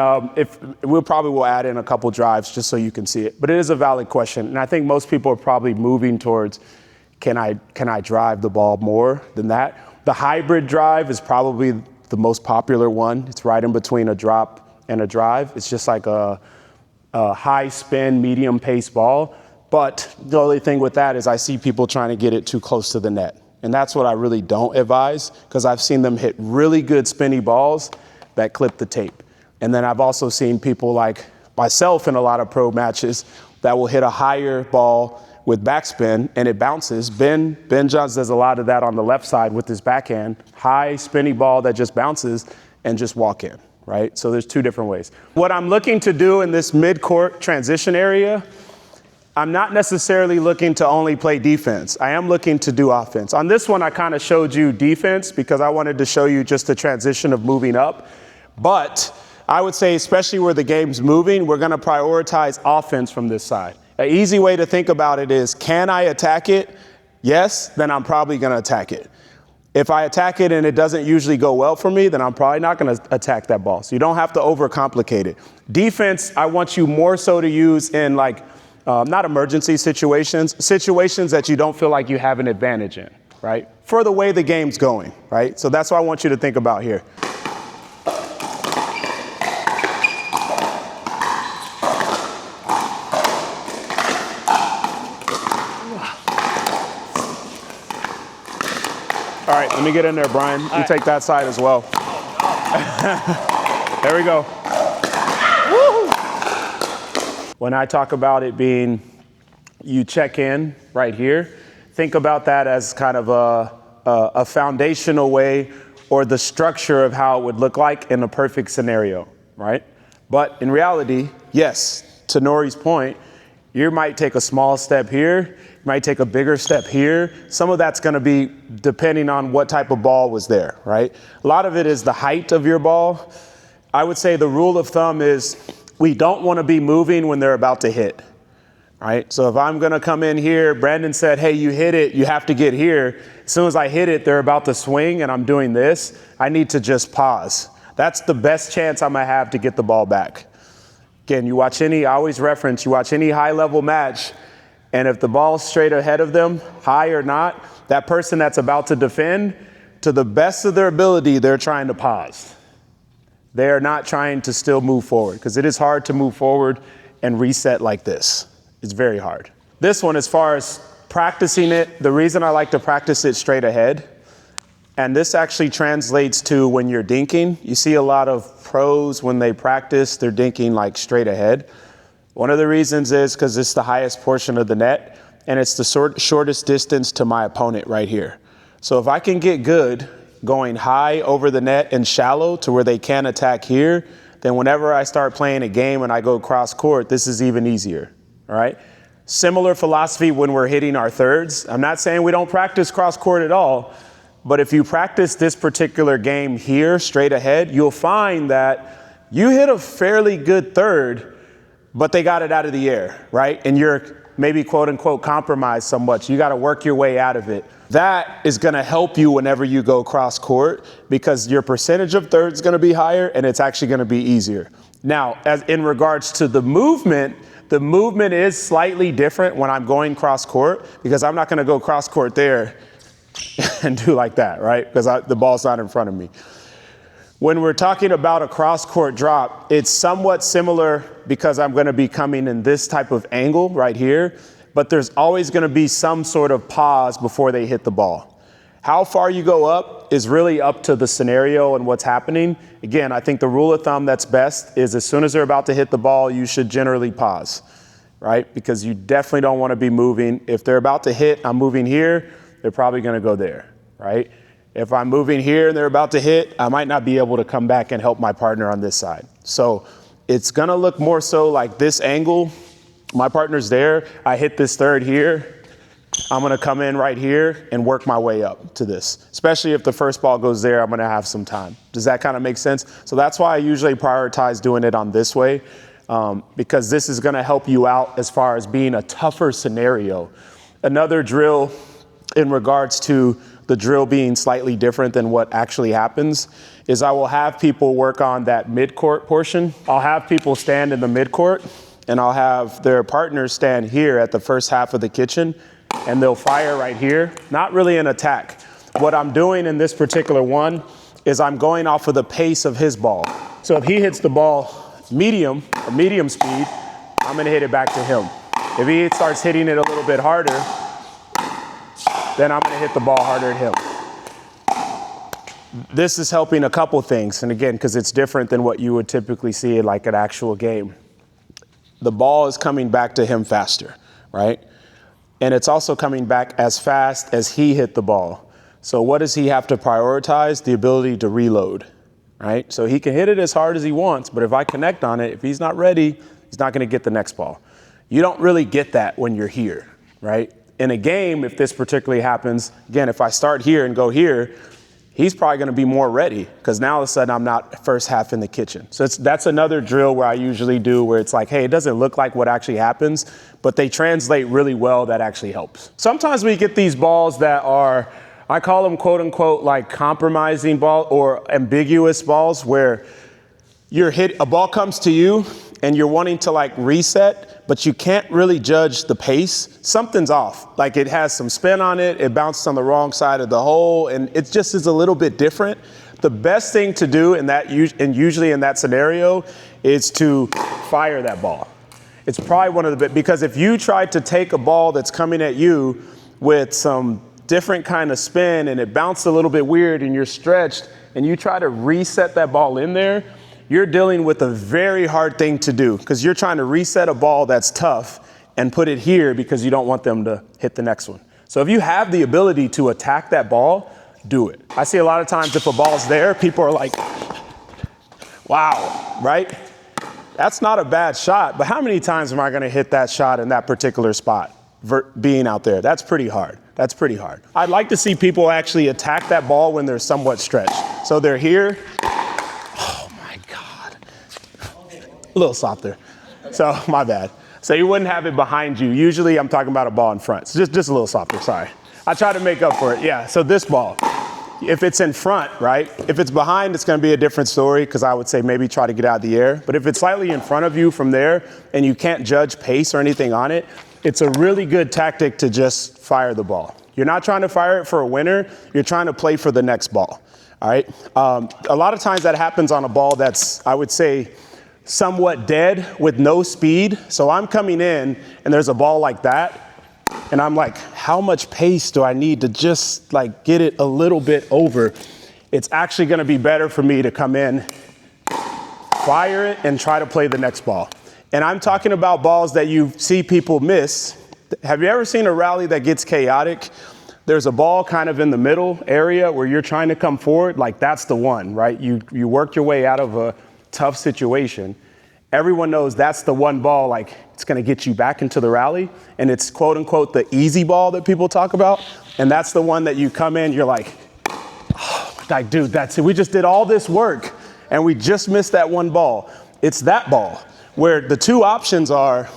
we'll probably add in a couple drives just so you can see it. But it is a valid question, and I think most people are probably moving towards, can I drive the ball more than that? The hybrid drive is probably the most popular one. It's right in between a drop and a drive. It's just like a high spin, medium pace ball. But the only thing with that is I see people trying to get it too close to the net. And that's what I really don't advise, because I've seen them hit really good spinny balls that clip the tape. And then I've also seen people like myself in a lot of pro matches that will hit a higher ball with backspin and it bounces. Ben Johns does a lot of that on the left side with his backhand, high spinny ball that just bounces and just walk in, right? So there's 2 different ways. What I'm looking to do in this mid-court transition area, I'm not necessarily looking to only play defense. I am looking to do offense. On this one, I kind of showed you defense because I wanted to show you just the transition of moving up. But I would say, especially where the game's moving, we're gonna prioritize offense from this side. An easy way to think about it is, can I attack it? Yes, then I'm probably gonna attack it. If I attack it and it doesn't usually go well for me, then I'm probably not gonna attack that ball. So you don't have to overcomplicate it. Defense, I want you more so to use in not emergency situations that you don't feel like you have an advantage in, right? For the way the game's going, right? So that's what I want you to think about here. All right, let me get in there, Brian. You take that side as well. There we go. When I talk about it being, you check in right here, think about that as kind of a foundational way, or the structure of how it would look like in a perfect scenario, right? But in reality, yes, to Nori's point, you might take a small step here, you might take a bigger step here. Some of that's gonna be depending on what type of ball was there, right? A lot of it is the height of your ball. I would say the rule of thumb is, we don't want to be moving when they're about to hit, right? So if I'm going to come in here, Brandon said, hey, you hit it, you have to get here. As soon as I hit it, they're about to swing and I'm doing this. I need to just pause. That's the best chance I'm going to have to get the ball back. Again, I always reference, you watch any high level match, and if the ball's straight ahead of them, high or not, that person that's about to defend, to the best of their ability, they're trying to pause. They are not trying to still move forward, because it is hard to move forward and reset like this. It's very hard. This one, as far as practicing it, the reason I like to practice it straight ahead, And this actually translates to when you're dinking. You see a lot of pros when they practice, they're dinking like straight ahead. One of the reasons is because it's the highest portion of the net and it's the shortest distance to my opponent right here. So if I can get good going high over the net and shallow to where they can't attack here, then whenever I start playing a game and I go cross court, this is even easier, all right? Similar philosophy when we're hitting our thirds. I'm not saying we don't practice cross court at all, but if you practice this particular game here straight ahead, you'll find that you hit a fairly good third, but they got it out of the air, right? And you're maybe quote unquote compromised somewhat. You got to work your way out of it. That is going to help you whenever you go cross court because your percentage of thirds is going to be higher and it's actually going to be easier. Now, as in regards to the movement is slightly different when I'm going cross court because I'm not going to go cross court there and do like that, right? Because the ball's not in front of me. When we're talking about a cross-court drop, it's somewhat similar because I'm going to be coming in this type of angle right here, but there's always going to be some sort of pause before they hit the ball. How far you go up is really up to the scenario and what's happening. Again, I think the rule of thumb that's best is as soon as they're about to hit the ball, you should generally pause, right? Because you definitely don't want to be moving. If they're about to hit, I'm moving here, they're probably going to go there, right? If I'm moving here and they're about to hit, I might not be able to come back and help my partner on this side. So it's going to look more so like this angle. My partner's there. I hit this third here. I'm going to come in right here and work my way up to this. Especially if the first ball goes there, I'm going to have some time. Does that kind of make sense? So that's why I usually prioritize doing it on this way because this is going to help you out as far as being a tougher scenario. Another drill in regards to the drill being slightly different than what actually happens is I will have people work on that mid-court portion. I'll have people stand in the mid-court and I'll have their partners stand here at the first half of the kitchen and they'll fire right here. Not really an attack. What I'm doing in this particular one is I'm going off of the pace of his ball. So if he hits the ball medium or medium speed, I'm gonna hit it back to him. If he starts hitting it a little bit harder, then I'm going to hit the ball harder at him. This is helping a couple things. And again, because it's different than what you would typically see in like an actual game. The ball is coming back to him faster, right? And it's also coming back as fast as he hit the ball. So what does he have to prioritize? The ability to reload, right? So he can hit it as hard as he wants, but if I connect on it, if he's not ready, he's not going to get the next ball. You don't really get that when you're here, right? In a game, if this particularly happens, again, if I start here and go here, he's probably going to be more ready because now all of a sudden I'm not first half in the kitchen. So that's another drill where I usually do where it's like, hey, it doesn't look like what actually happens, but they translate really well. That actually helps. Sometimes we get these balls that are, I call them quote unquote like compromising ball or ambiguous balls where a ball comes to you and you're wanting to like reset, but you can't really judge the pace. Something's off. Like it has some spin on it. It bounced on the wrong side of the hole and it just is a little bit different. The best thing to do in that, and usually in that scenario, is to fire that ball. It's probably one of the, because if you try to take a ball that's coming at you with some different kind of spin and it bounced a little bit weird and you're stretched and you try to reset that ball in there, you're dealing with a very hard thing to do because you're trying to reset a ball that's tough and put it here because you don't want them to hit the next one. So if you have the ability to attack that ball, do it. I see a lot of times if a ball's there, people are like, wow, right? That's not a bad shot, but how many times am I going to hit that shot in that particular spot being out there? That's pretty hard. That's pretty hard. I'd like to see people actually attack that ball when they're somewhat stretched. So they're here. A little softer. So my bad. So you wouldn't have it behind you. Usually I'm talking about a ball in front. So just a little softer, sorry. I try to make up for it. Yeah, so this ball, if it's in front, right? If it's behind, it's gonna be a different story because I would say maybe try to get out of the air. But if it's slightly in front of you from there and you can't judge pace or anything on it, it's a really good tactic to just fire the ball. You're not trying to fire it for a winner. You're trying to play for the next ball, all right? A lot of times that happens on a ball that's, I would say, somewhat dead with no speed. So I'm coming in and there's a ball like that. And I'm like, how much pace do I need to just like get it a little bit over? It's actually gonna be better for me to come in, fire it, and try to play the next ball. And I'm talking about balls that you see people miss. Have you ever seen a rally that gets chaotic? There's a ball kind of in the middle area where you're trying to come forward, like that's the one, right? You work your way out of a tough situation. Everyone knows that's the one ball, like it's gonna get you back into the rally, and it's quote unquote the easy ball that people talk about, and that's the one that you come in, you're like, oh, like dude, that's it. We just did all this work, and we just missed that one ball. It's that ball, where the two options are,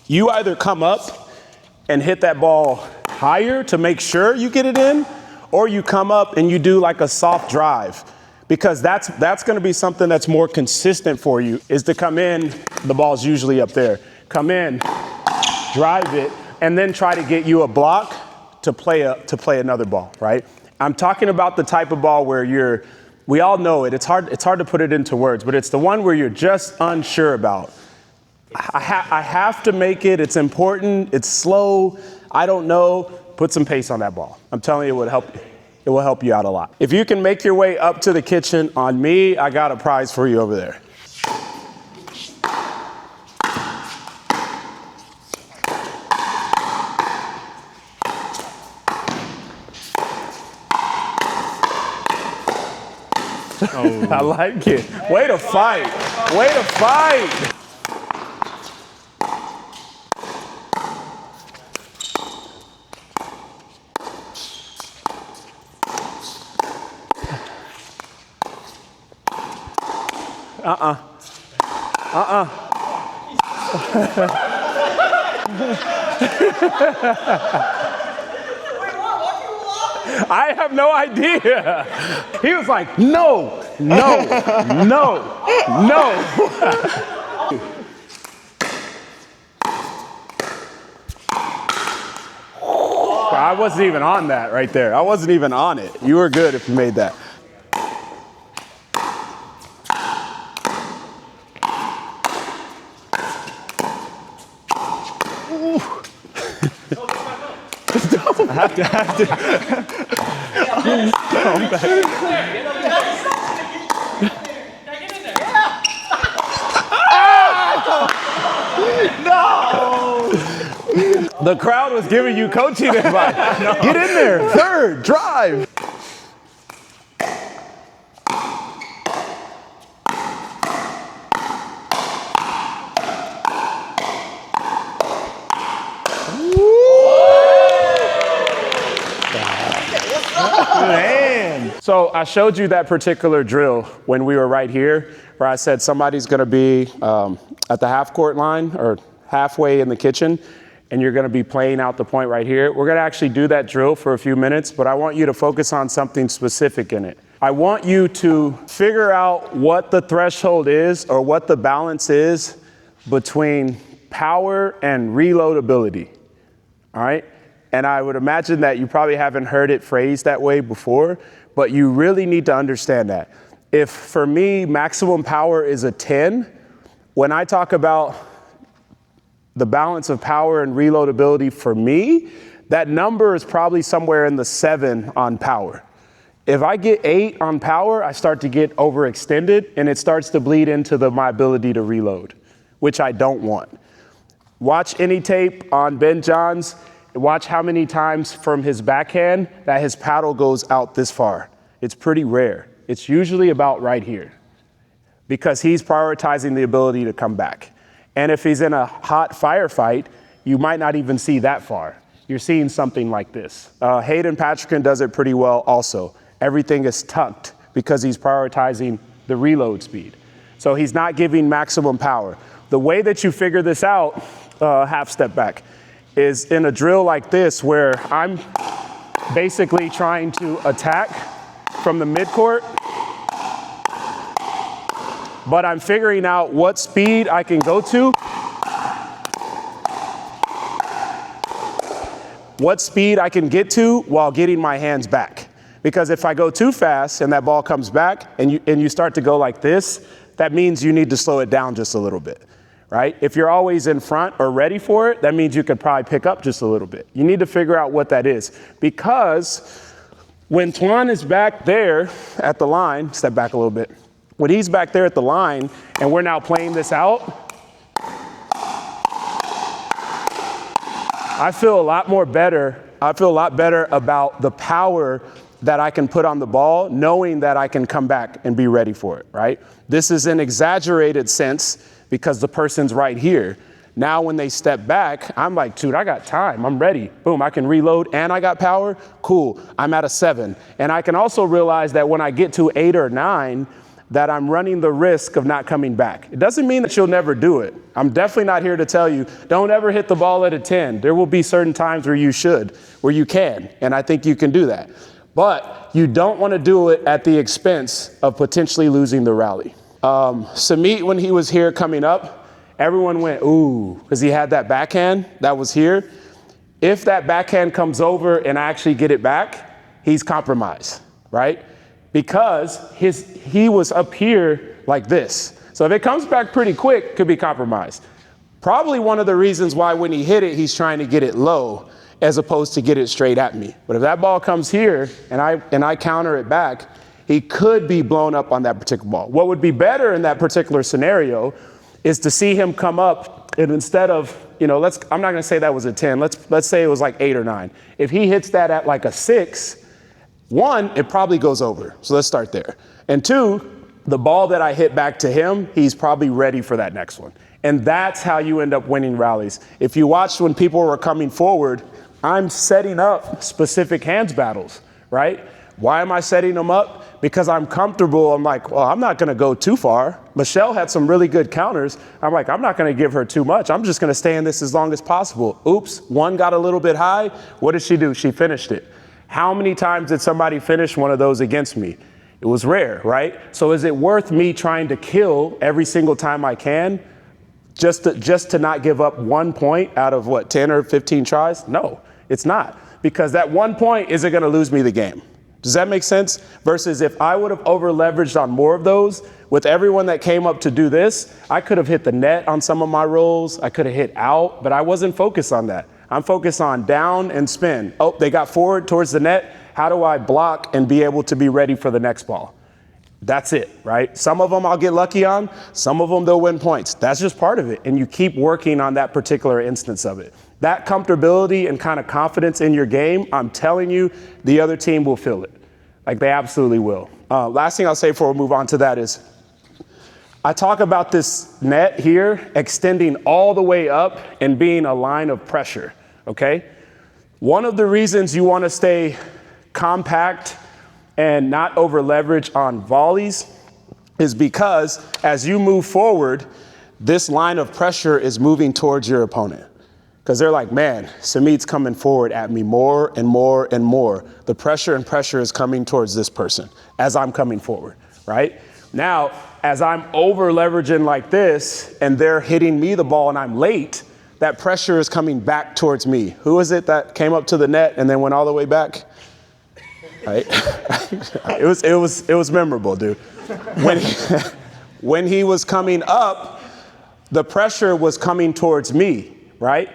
you either come up and hit that ball higher to make sure you get it in, or you come up and you do like a soft drive. Because that's gonna be something that's more consistent for you, is to come in, the ball's usually up there. Come in, drive it, and then try to get you a block to play another ball, right? I'm talking about the type of ball where we all know it, it's hard to put it into words, but it's the one where you're just unsure about. I have to make it, it's important, it's slow, I don't know, put some pace on that ball. I'm telling you, it will help you out a lot. If you can make your way up to the kitchen on me, I got a prize for you over there. Oh. I like it. Way to fight. Way to fight. I have no idea. He was like, no, no, no, no. I wasn't even on that right there. I wasn't even on it. You were good if you made that. I have to. No! The crowd was giving you coaching advice. No. Get in there. Third, drive. Man. So I showed you that particular drill when we were right here, where I said somebody's going to be at the half court line or halfway in the kitchen, and you're going to be playing out the point right here. We're going to actually do that drill for a few minutes, but I want you to focus on something specific in it. I want you to figure out what the threshold is or what the balance is between power and reloadability. All right? And I would imagine that you probably haven't heard it phrased that way before, but you really need to understand that. If, for me, maximum power is a 10, when I talk about the balance of power and reloadability for me, that number is probably somewhere in the 7 on power. If I get 8 on power, I start to get overextended, and it starts to bleed into my ability to reload, which I don't want. Watch any tape on Ben Johns. Watch how many times from his backhand that his paddle goes out this far. It's pretty rare. It's usually about right here because he's prioritizing the ability to come back. And if he's in a hot firefight, you might not even see that far. You're seeing something like this. Hayden Patrick does it pretty well also. Everything is tucked because he's prioritizing the reload speed. So he's not giving maximum power. The way that you figure this out, half step back, is in a drill like this where I'm basically trying to attack from the midcourt, but I'm figuring out what speed I can go to, what speed I can get to while getting my hands back. Because if I go too fast and that ball comes back and you start to go like this, that means you need to slow it down just a little bit, right? If you're always in front or ready for it, that means you could probably pick up just a little bit. You need to figure out what that is, because when Tuan is back there at the line, step back a little bit. When he's back there at the line and we're now playing this out, I feel a lot better about the power that I can put on the ball, knowing that I can come back and be ready for it, right? This is an exaggerated sense because the person's right here. Now when they step back, I'm like, dude, I got time, I'm ready. Boom, I can reload and I got power, cool, I'm at a 7. And I can also realize that when I get to 8 or 9, that I'm running the risk of not coming back. It doesn't mean that you'll never do it. I'm definitely not here to tell you, don't ever hit the ball at a 10. There will be certain times where you should, where you can, and I think you can do that. But you don't want to do it at the expense of potentially losing the rally. Samit, when he was here coming up, everyone went, ooh, because he had that backhand that was here. If that backhand comes over and I actually get it back, he's compromised, right? Because he was up here like this. So if it comes back pretty quick, could be compromised. Probably one of the reasons why when he hit it, he's trying to get it low as opposed to get it straight at me. But if that ball comes here and I counter it back, he could be blown up on that particular ball. What would be better in that particular scenario is to see him come up and instead of, I'm not gonna say that was a 10, let's say it was like 8 or 9. If he hits that at like a 6, 1, it probably goes over. So let's start there. And 2, the ball that I hit back to him, he's probably ready for that next one. And that's how you end up winning rallies. If you watched when people were coming forward, I'm setting up specific hands battles, right? Why am I setting them up? Because I'm comfortable. I'm like, well, I'm not going to go too far. Michelle had some really good counters. I'm like, I'm not going to give her too much. I'm just going to stay in this as long as possible. Oops, 1 got a little bit high. What did she do? She finished it. How many times did somebody finish one of those against me? It was rare, right? So is it worth me trying to kill every single time I can just to not give up 1 point out of 10 or 15 tries? No, it's not, because that 1 point isn't going to lose me the game. Does that make sense? Versus if I would have over leveraged on more of those with everyone that came up to do this, I could have hit the net on some of my rolls. I could have hit out, but I wasn't focused on that. I'm focused on down and spin. Oh, they got forward towards the net. How do I block and be able to be ready for the next ball? That's it, right? Some of them I'll get lucky on. Some of them they'll win points. That's just part of it. And you keep working on that particular instance of it. That comfortability and kind of confidence in your game, I'm telling you, the other team will feel it. Like they absolutely will. Last thing I'll say before we move on to that is, I talk about this net here extending all the way up and being a line of pressure, okay? One of the reasons you want to stay compact and not over leverage on volleys is because as you move forward, this line of pressure is moving towards your opponent. Because they're like, man, Samit's coming forward at me more and more and more. The pressure is coming towards this person as I'm coming forward, right? Now, as I'm over leveraging like this and they're hitting me the ball and I'm late, that pressure is coming back towards me. Who is it that came up to the net and then went all the way back? Right? It was memorable, dude. When he was coming up, the pressure was coming towards me, right?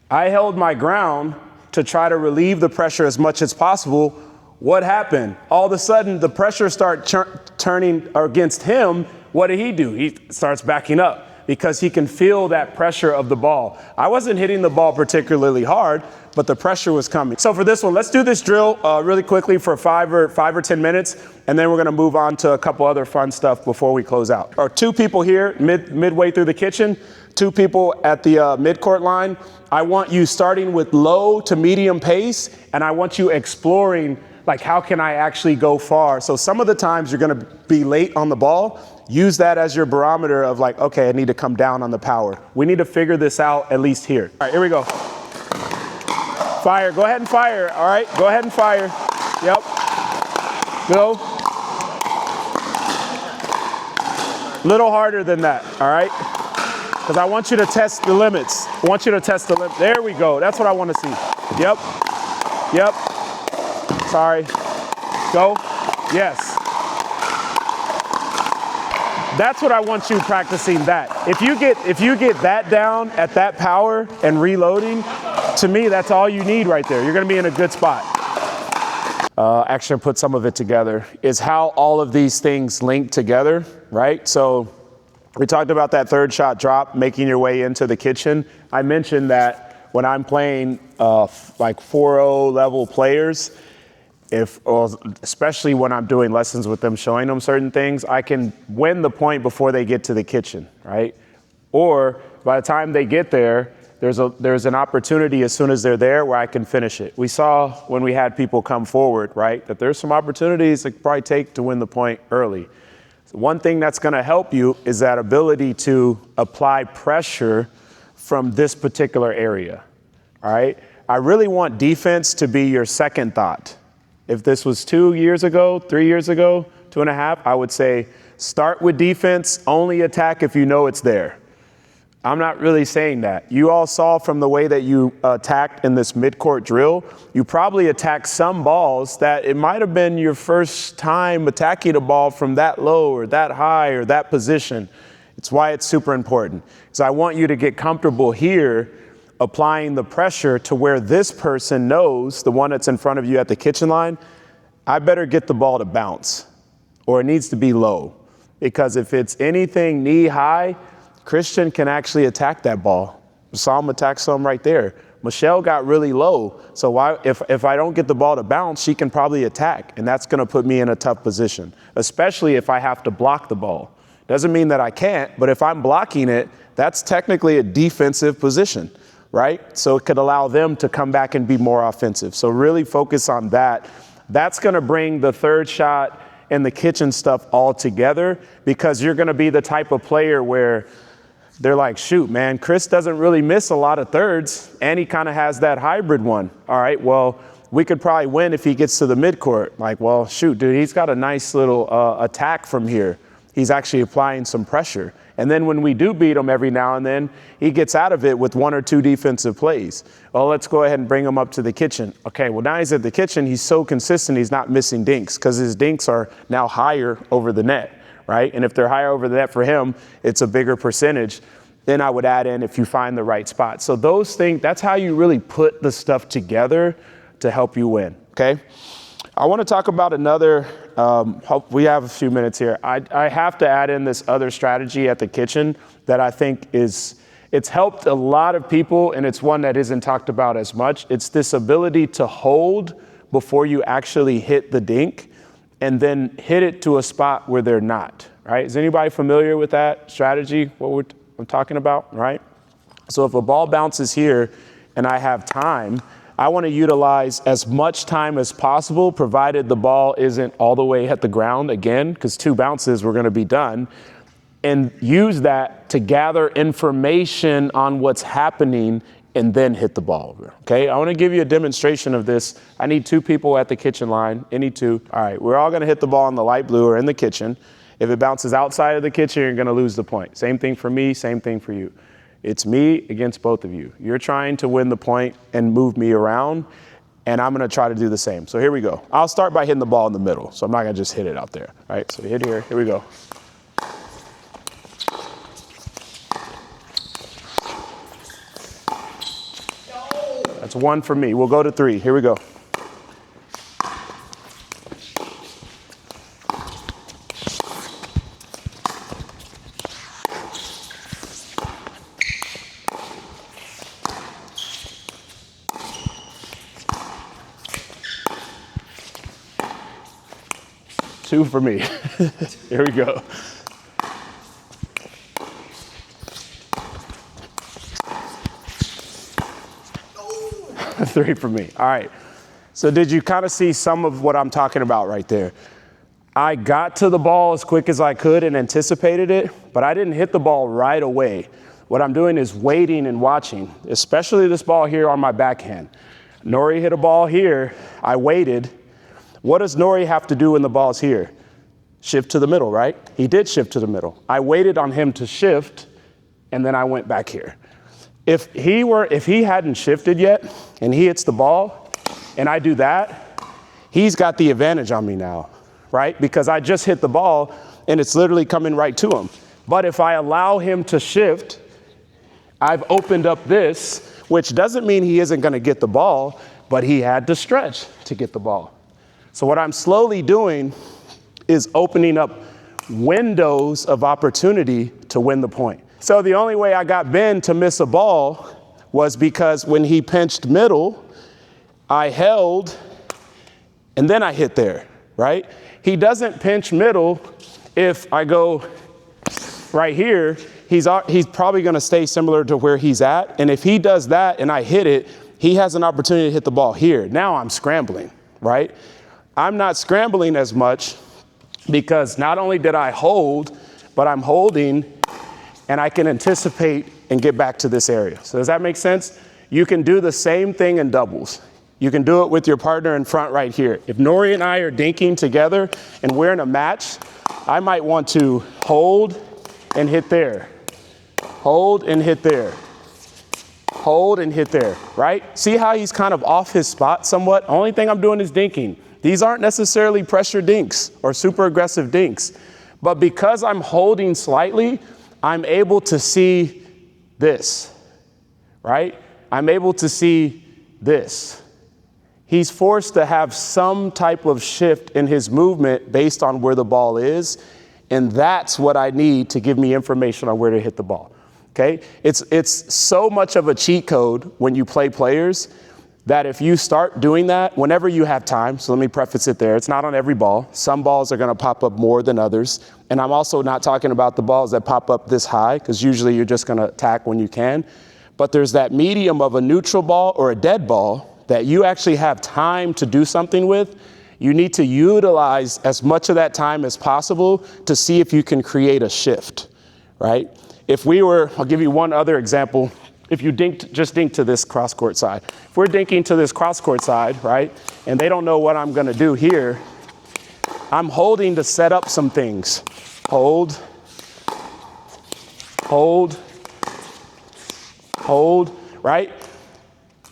I held my ground to try to relieve the pressure as much as possible. What happened? All of a sudden, the pressure started turning against him. What did he do? He starts backing up because he can feel that pressure of the ball. I wasn't hitting the ball particularly hard, but the pressure was coming. So for this one, let's do this drill really quickly for 5 or 10 minutes, and then we're gonna move on to a couple other fun stuff before we close out. Or 2 people here midway through the kitchen, 2 people at the mid-court line. I want you starting with low to medium pace, and I want you exploring, like, how can I actually go far? So some of the times you're gonna be late on the ball. Use that as your barometer of like, okay, I need to come down on the power. We need to figure this out at least here. All right, here we go. Fire, go ahead and fire, all right? Go ahead and fire, yep. Go. Little harder than that, all right? Because I want you to test the limits. I want you to test the limits. There we go, that's what I want to see. Yep, yep. Sorry, go, yes. That's what I want you practicing that. If you get that down at that power and reloading, to me, that's all you need right there. You're gonna be in a good spot. Actually, put some of it together, is how all of these things link together, right? So we talked about that third shot drop, making your way into the kitchen. I mentioned that when I'm playing like 4-0 level players, especially when I'm doing lessons with them, showing them certain things, I can win the point before they get to the kitchen, right? Or by the time they get there, there's an opportunity as soon as they're there where I can finish it. We saw when we had people come forward, right, that there's some opportunities that probably take to win the point early. So one thing that's going to help you is that ability to apply pressure from this particular area, all right? I really want defense to be your second thought. If this was 2 years ago, 3 years ago, 2.5, I would say start with defense, only attack if you know it's there. I'm not really saying that. You all saw from the way that you attacked in this midcourt drill, you probably attacked some balls that it might have been your first time attacking a ball from that low or that high or that position. It's why it's super important. So I want you to get comfortable here applying the pressure to where this person knows, the one that's in front of you at the kitchen line, I better get the ball to bounce or it needs to be low. Because if it's anything knee high, Christian can actually attack that ball. Saw him attack some right there. Michelle got really low. So if I don't get the ball to bounce, she can probably attack. And that's going to put me in a tough position, especially if I have to block the ball. Doesn't mean that I can't, but if I'm blocking it, that's technically a defensive position, right? So it could allow them to come back and be more offensive. So really focus on that. That's going to bring the third shot and the kitchen stuff all together, because you're going to be the type of player where they're like, shoot, man, Chris doesn't really miss a lot of thirds, and he kind of has that hybrid one. All right, well, we could probably win if he gets to the midcourt. Like, well, shoot, dude, he's got a nice little attack from here. He's actually applying some pressure. And then when we do beat him every now and then, he gets out of it with 1 or 2 defensive plays. Well, let's go ahead and bring him up to the kitchen. Okay, well, now he's at the kitchen. He's so consistent, he's not missing dinks because his dinks are now higher over the net. Right? And if they're higher over the net for him, it's a bigger percentage. Then I would add in if you find the right spot. So those things, that's how you really put the stuff together to help you win, okay? I want to talk about another, we have a few minutes here. I have to add in this other strategy at the kitchen that I think it's helped a lot of people, and it's one that isn't talked about as much. It's this ability to hold before you actually hit the dink, and then hit it to a spot where they're not, right? Is anybody familiar with that strategy, what I'm talking about, right? So if a ball bounces here and I have time, I want to utilize as much time as possible, provided the ball isn't all the way at the ground again, because 2 bounces, we're going to be done, and use that to gather information on what's happening and then hit the ball, okay? I want to give you a demonstration of this. I need 2 people at the kitchen line, any 2. All right, we're all going to hit the ball in the light blue or in the kitchen. If it bounces outside of the kitchen, you're going to lose the point. Same thing for me, same thing for you. It's me against both of you. You're trying to win the point and move me around, and I'm going to try to do the same. So here we go. I'll start by hitting the ball in the middle, so I'm not going to just hit it out there. All right, so hit here. Here we go. That's 1 for me. We'll go to 3. Here we go. Two for me. Here we go. Three for me. All right. So did you kind of see some of what I'm talking about right there? I got to the ball as quick as I could and anticipated it, but I didn't hit the ball right away. What I'm doing is waiting and watching, especially this ball here on my backhand. Nori hit a ball here. I waited. What does Nori have to do when the ball's here? Shift to the middle, right? He did shift to the middle. I waited on him to shift, and then I went back here. If he hadn't shifted yet and he hits the ball and I do that, he's got the advantage on me now, right? Because I just hit the ball and it's literally coming right to him. But if I allow him to shift, I've opened up this, which doesn't mean he isn't going to get the ball, but he had to stretch to get the ball. So what I'm slowly doing is opening up windows of opportunity to win the point. So the only way I got Ben to miss a ball was because when he pinched middle, I held and then I hit there, right? He doesn't pinch middle if I go right here. He's probably going to stay similar to where he's at. And if he does that and I hit it, he has an opportunity to hit the ball here. Now I'm scrambling, right? I'm not scrambling as much because not only did I hold, but I'm holding and I can anticipate and get back to this area. So does that make sense? You can do the same thing in doubles. You can do it with your partner in front right here. If Nori and I are dinking together and we're in a match, I might want to hold and hit there. Hold and hit there. Hold and hit there, right? See how he's kind of off his spot somewhat? Only thing I'm doing is dinking. These aren't necessarily pressure dinks or super aggressive dinks. But because I'm holding slightly, I'm able to see this, right? I'm able to see this. He's forced to have some type of shift in his movement based on where the ball is. And that's what I need to give me information on where to hit the ball. Okay? It's so much of a cheat code when you play players that if you start doing that whenever you have time, so let me preface it there, it's not on every ball. Some balls are going to pop up more than others. And I'm also not talking about the balls that pop up this high, because usually you're just going to attack when you can. But there's that medium of a neutral ball or a dead ball that you actually have time to do something with. You need to utilize as much of that time as possible to see if you can create a shift, right? I'll give you one other example. If you just dink to this cross-court side. If we're dinking to this cross-court side, right, and they don't know what I'm going to do here, I'm holding to set up some things. Hold, hold, hold, right?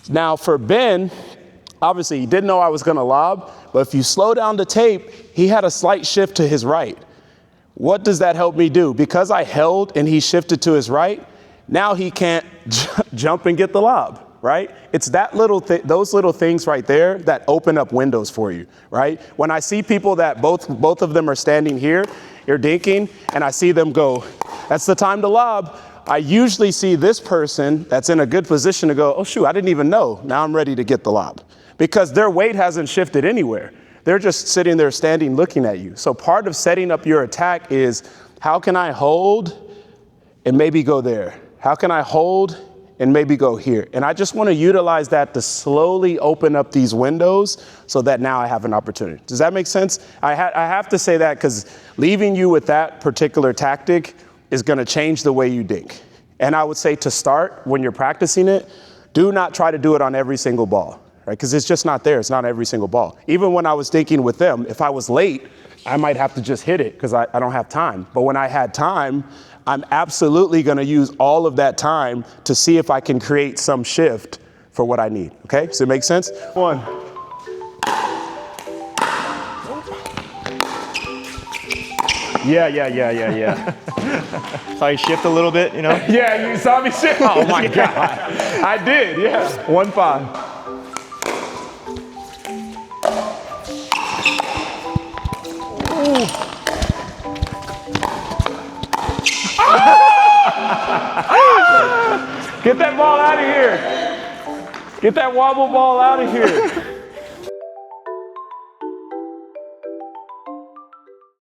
Now for Ben, obviously he didn't know I was going to lob, but if you slow down the tape, he had a slight shift to his right. What does that help me do? Because I held and he shifted to his right, now he can't jump and get the lob, right? It's that those little things right there that open up windows for you, right? When I see people that both of them are standing here, you're dinking, and I see them go, that's the time to lob. I usually see this person that's in a good position to go, oh shoot, I didn't even know. Now I'm ready to get the lob. Because their weight hasn't shifted anywhere. They're just sitting there standing looking at you. So part of setting up your attack is, how can I hold and maybe go there? How can I hold and maybe go here? And I just want to utilize that to slowly open up these windows so that now I have an opportunity. Does that make sense? I have to say that because leaving you with that particular tactic is going to change the way you dink. And I would say to start, when you're practicing it, do not try to do it on every single ball, right? Because it's just not there. It's not every single ball. Even when I was dinking with them, if I was late, I might have to just hit it because I don't have time. But when I had time, I'm absolutely going to use all of that time to see if I can create some shift for what I need. Okay? Does it make sense? One. Yeah. Saw you shift a little bit, you know? Yeah, you saw me shift. Oh my God. I did, yeah. 1-5. Get that ball out of here. Get that wobble ball out of here.